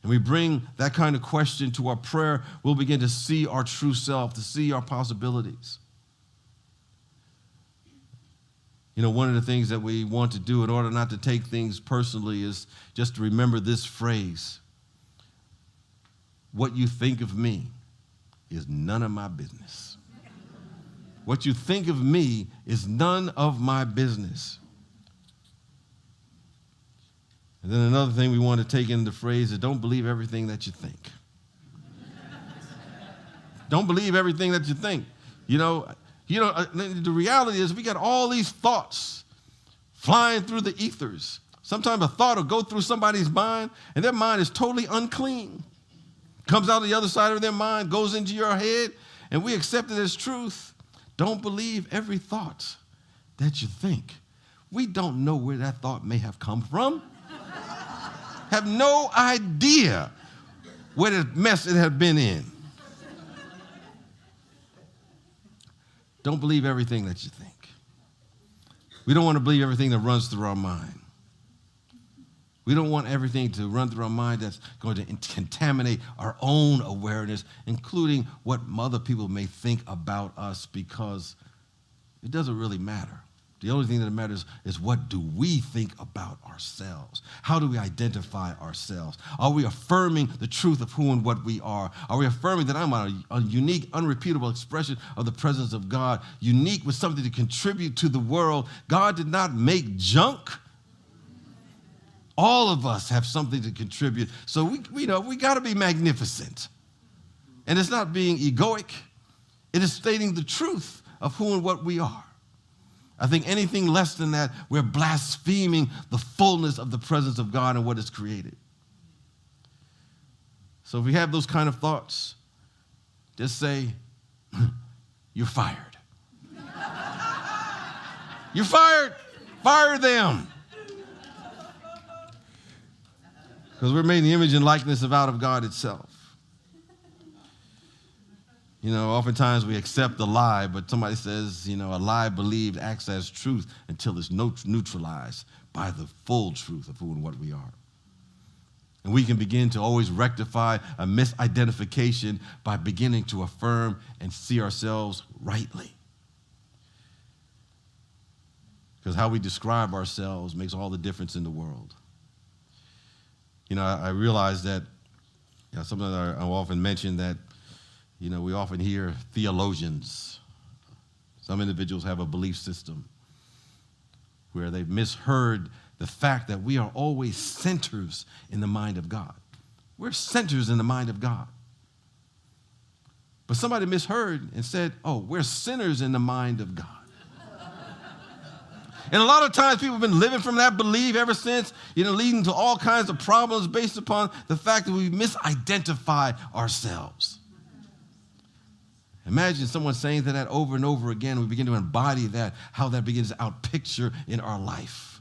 And we bring that kind of question to our prayer, we'll begin to see our true self, to see our possibilities. You know, one of the things that we want to do in order not to take things personally is just to remember this phrase. What you think of me is none of my business. What you think of me is none of my business. And then another thing we want to take in the phrase is don't believe everything that you think. Don't believe everything that you think. You know, the reality is we got all these thoughts flying through the ethers. Sometimes a thought will go through somebody's mind, and their mind is totally unclean. Comes out the other side of their mind, goes into your head, and we accept it as truth. Don't believe every thought that you think. We don't know where that thought may have come from. Have no idea what a mess it had been in. Don't believe everything that you think. We don't want to believe everything that runs through our mind. We don't want everything to run through our mind that's going to contaminate our own awareness, including what other people may think about us, because it doesn't really matter The only thing that matters is what do we think about ourselves? How do we identify ourselves? Are we affirming the truth of who and what we are? Are we affirming that I'm a unique, unrepeatable expression of the presence of God, unique with something to contribute to the world? God did not make junk. All of us have something to contribute. So we got to be magnificent. And it's not being egoic. It is stating the truth of who and what we are. I think anything less than that, we're blaspheming the fullness of the presence of God and what is created. So if we have those kind of thoughts, just say, you're fired. You're fired. Fire them. Because we're made in the image and likeness of out of God itself. You know, oftentimes we accept the lie, but somebody says, a lie believed acts as truth until it's neutralized by the full truth of who and what we are. And we can begin to always rectify a misidentification by beginning to affirm and see ourselves rightly. Because how we describe ourselves makes all the difference in the world. I realize that, something that I often mention that, we often hear theologians. Some individuals have a belief system where they've misheard the fact that we are always centers in the mind of God. We're centers in the mind of God. But somebody misheard and said, we're sinners in the mind of God. And a lot of times people have been living from that belief ever since, leading to all kinds of problems based upon the fact that we misidentify ourselves. Imagine someone saying that over and over again. We begin to embody that, how that begins to outpicture in our life.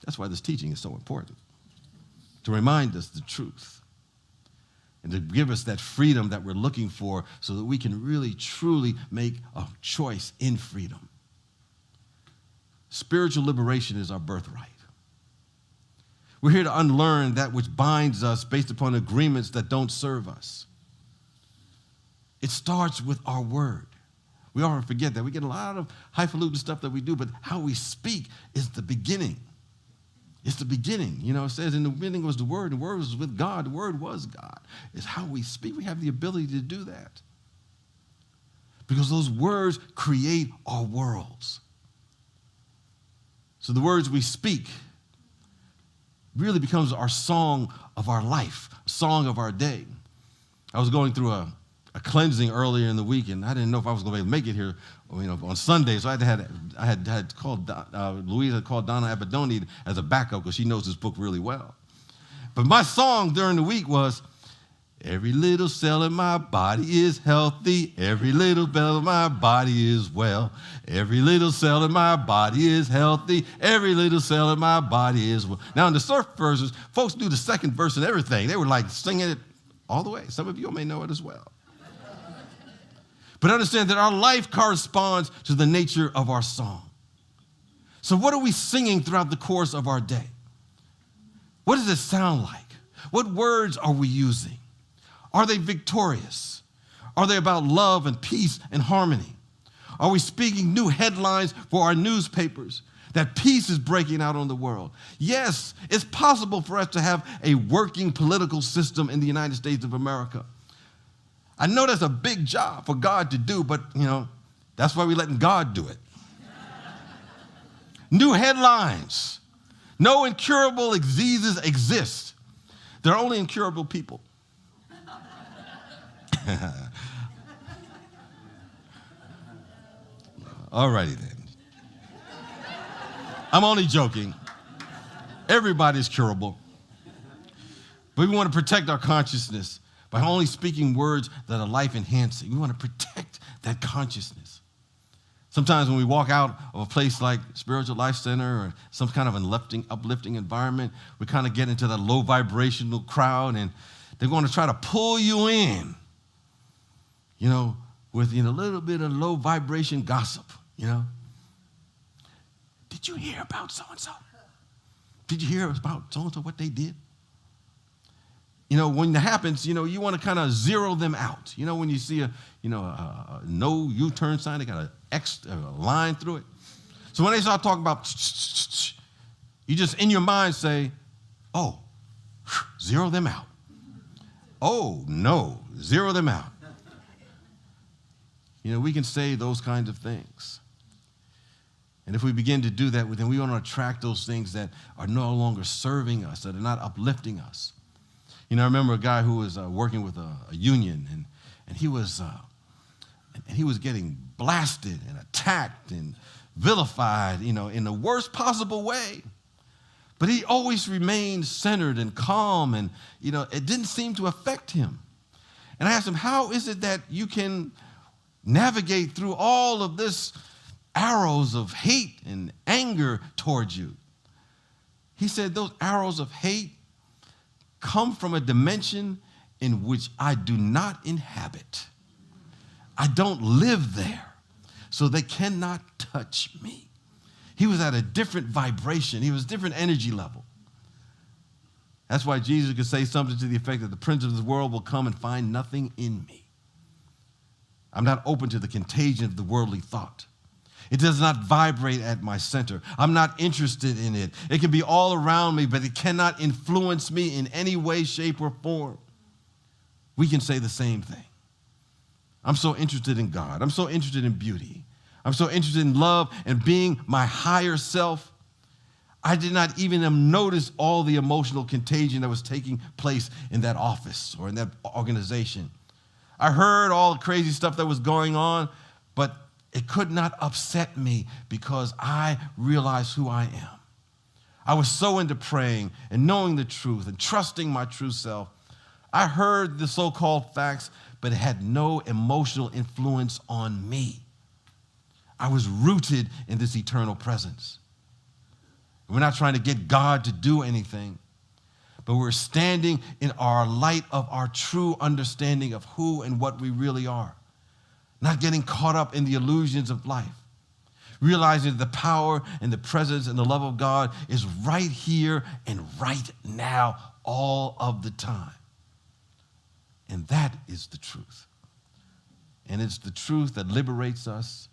That's why this teaching is so important, to remind us the truth and to give us that freedom that we're looking for so that we can really, truly make a choice in freedom. Spiritual liberation is our birthright. We're here to unlearn that which binds us based upon agreements that don't serve us. It starts with our word. We often forget that. We get a lot of highfalutin stuff that we do, but how we speak is the beginning. It's the beginning. It says in the beginning was the Word, and the Word was with God, the Word was God. It's how we speak. We have the ability to do that. Because those words create our worlds. So the words we speak really becomes our song of our life, a song of our day. I was going through a cleansing earlier in the week, and I didn't know if I was going to be able to make it here, on Sunday. So I had called Louise had called Donna Abadoni as a backup because she knows this book really well. But my song during the week was, every little cell in my body is healthy. Every little cell in my body is well. Every little cell in my body is healthy. Every little cell in my body is well. Now in the surf verses, folks knew the second verse and everything. They were like singing it all the way. Some of you may know it as well. But understand that our life corresponds to the nature of our song. So what are we singing throughout the course of our day? What does it sound like? What words are we using? Are they victorious? Are they about love and peace and harmony? Are we speaking new headlines for our newspapers that peace is breaking out on the world? Yes, it's possible for us to have a working political system in the United States of America. I know that's a big job for God to do, but, that's why we're letting God do it. New headlines. No incurable diseases exist. There are only incurable people. All righty then. I'm only joking. Everybody's curable. But we want to protect our consciousness by only speaking words that are life-enhancing. We want to protect that consciousness. Sometimes when we walk out of a place like Spiritual Life Center or some kind of uplifting environment, we kind of get into that low vibrational crowd, and they're going to try to pull you in, with a little bit of low vibration gossip, Did you hear about so-and-so? Did you hear about so-and-so, what they did? When that happens, you want to kind of zero them out. When you see a no U-turn sign, they got a line through it. So when they start talking about, you just in your mind say, oh, zero them out. Oh, no, zero them out. You know, we can say those kinds of things. And if we begin to do that, then we want to attract those things that are no longer serving us, that are not uplifting us. You know, I remember a guy who was working with a union, and he was getting blasted and attacked and vilified, you know, in the worst possible way. But he always remained centered and calm, and, you know, it didn't seem to affect him. And I asked him, how is it that you can navigate through all of this arrows of hate and anger towards you? He said, those arrows of hate come from a dimension in which I do not inhabit. I don't live there, so they cannot touch me. He was at a different vibration. He was a different energy level. That's why Jesus could say something to the effect that the prince of this world will come and find nothing in me. I'm not open to the contagion of the worldly thought. It does not vibrate at my center. I'm not interested in it. It can be all around me, but it cannot influence me in any way, shape, or form. We can say the same thing. I'm so interested in God. I'm so interested in beauty. I'm so interested in love and being my higher self. I did not even notice all the emotional contagion that was taking place in that office or in that organization. I heard all the crazy stuff that was going on, but it could not upset me because I realized who I am. I was so into praying and knowing the truth and trusting my true self. I heard the so-called facts, but it had no emotional influence on me. I was rooted in this eternal presence. We're not trying to get God to do anything, but we're standing in our light of our true understanding of who and what we really are. Not getting caught up in the illusions of life. Realizing that the power and the presence and the love of God is right here and right now all of the time. And that is the truth. And it's the truth that liberates us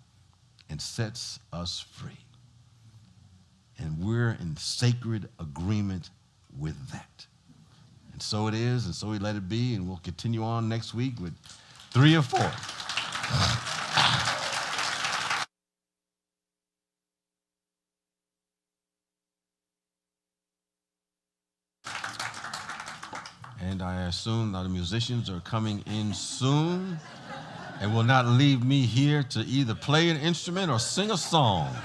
and sets us free. And we're in sacred agreement with that. And so it is, and so we let it be, and we'll continue on next week with 3 or 4. And I assume that the musicians are coming in soon and will not leave me here to either play an instrument or sing a song.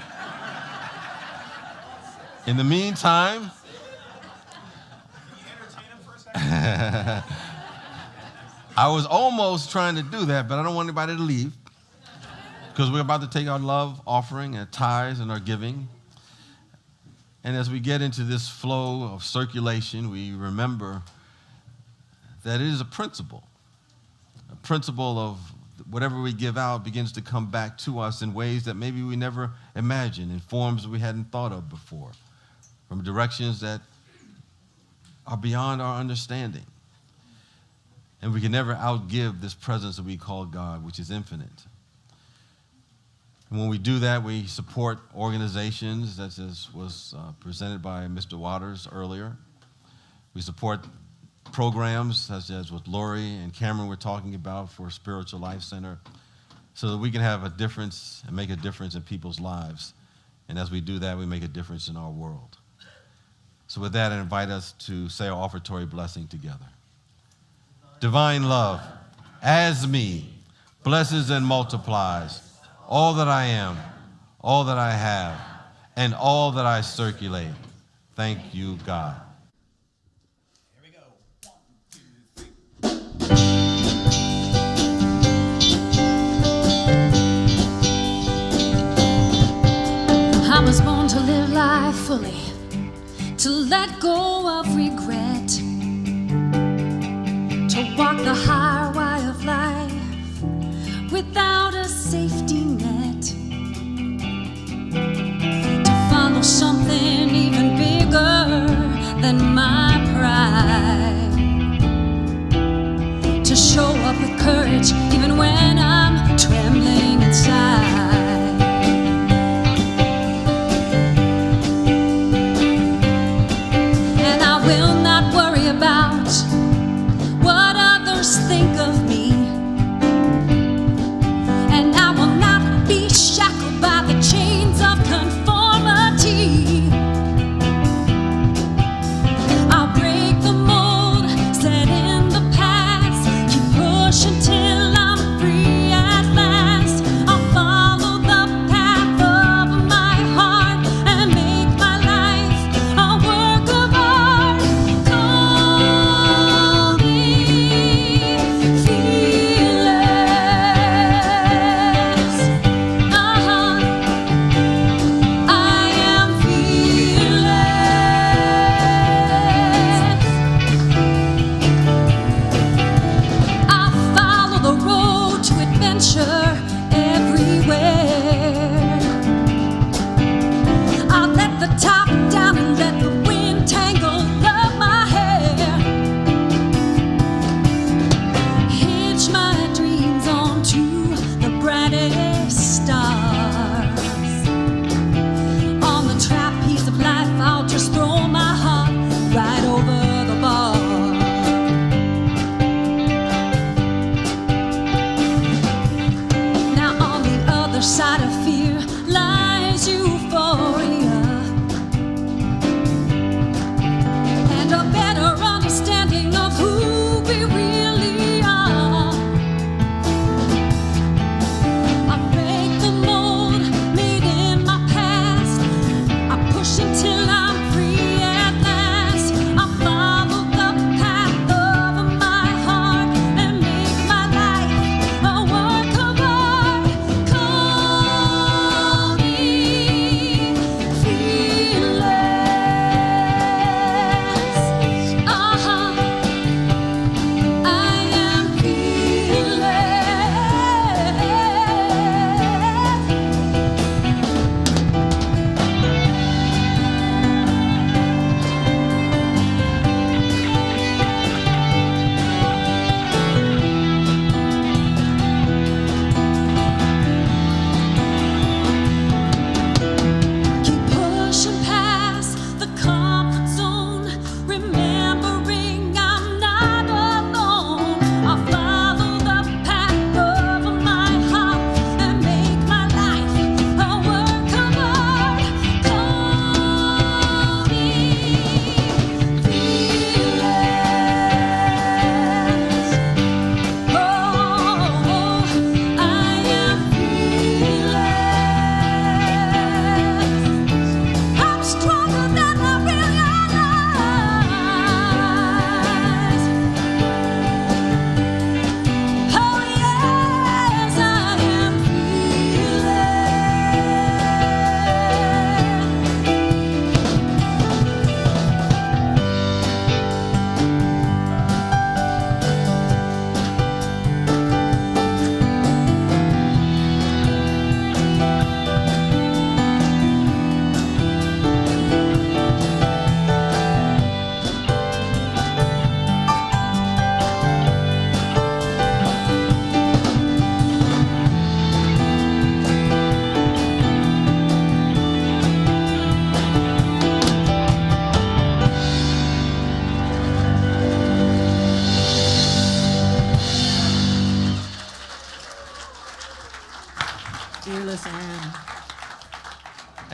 In the meantime, I was almost trying to do that, but I don't want anybody to leave because we're about to take our love offering and tithes and our giving. And as we get into this flow of circulation, we remember that it is a principle of whatever we give out begins to come back to us in ways that maybe we never imagined, in forms we hadn't thought of before, from directions that are beyond our understanding. And we can never outgive this presence that we call God, which is infinite. And when we do that, we support organizations, as was presented by Mr. Waters earlier. We support programs such as what Lori and Cameron were talking about for Spiritual Life Center, so that we can have a difference and make a difference in people's lives. And as we do that, we make a difference in our world. So with that, I invite us to say our offertory blessing together. Divine love, as me, blesses and multiplies all that I am, all that I have, and all that I circulate. Thank you, God. I was born to live life fully, to let go of regret, to walk the highway of life without a safety net, to follow something even bigger than my pride, to show up with courage even when I'm trembling inside.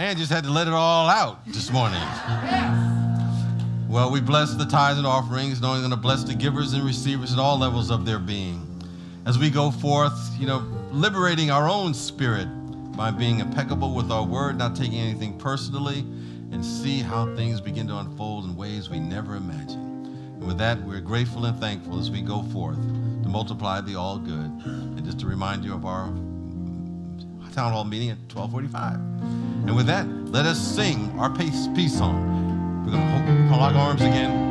Diane just had to let it all out this morning. Well, we bless the tithes and offerings, knowing we're going to bless the givers and receivers at all levels of their being. As we go forth, liberating our own spirit by being impeccable with our word, not taking anything personally, and see how things begin to unfold in ways we never imagined. And with that, we're grateful and thankful as we go forth to multiply the all good. And just to remind you of our town hall meeting at 12:45. And with that, let us sing our peace song. We're going to lock arms again.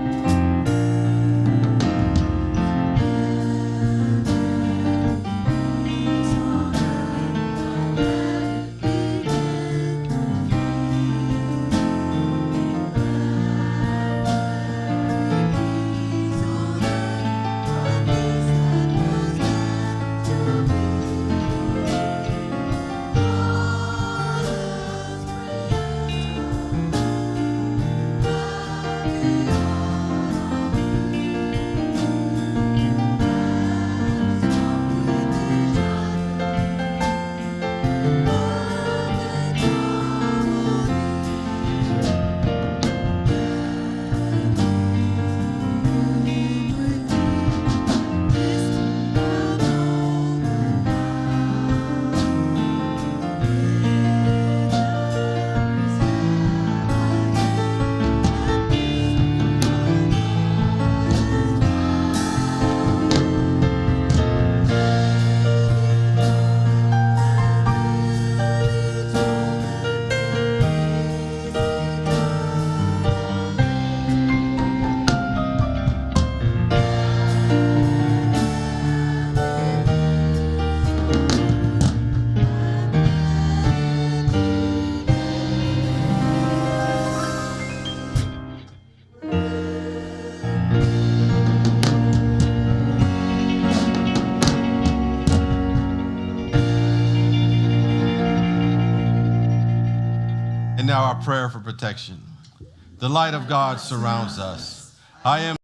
And now our prayer for protection. The light of God surrounds us. I am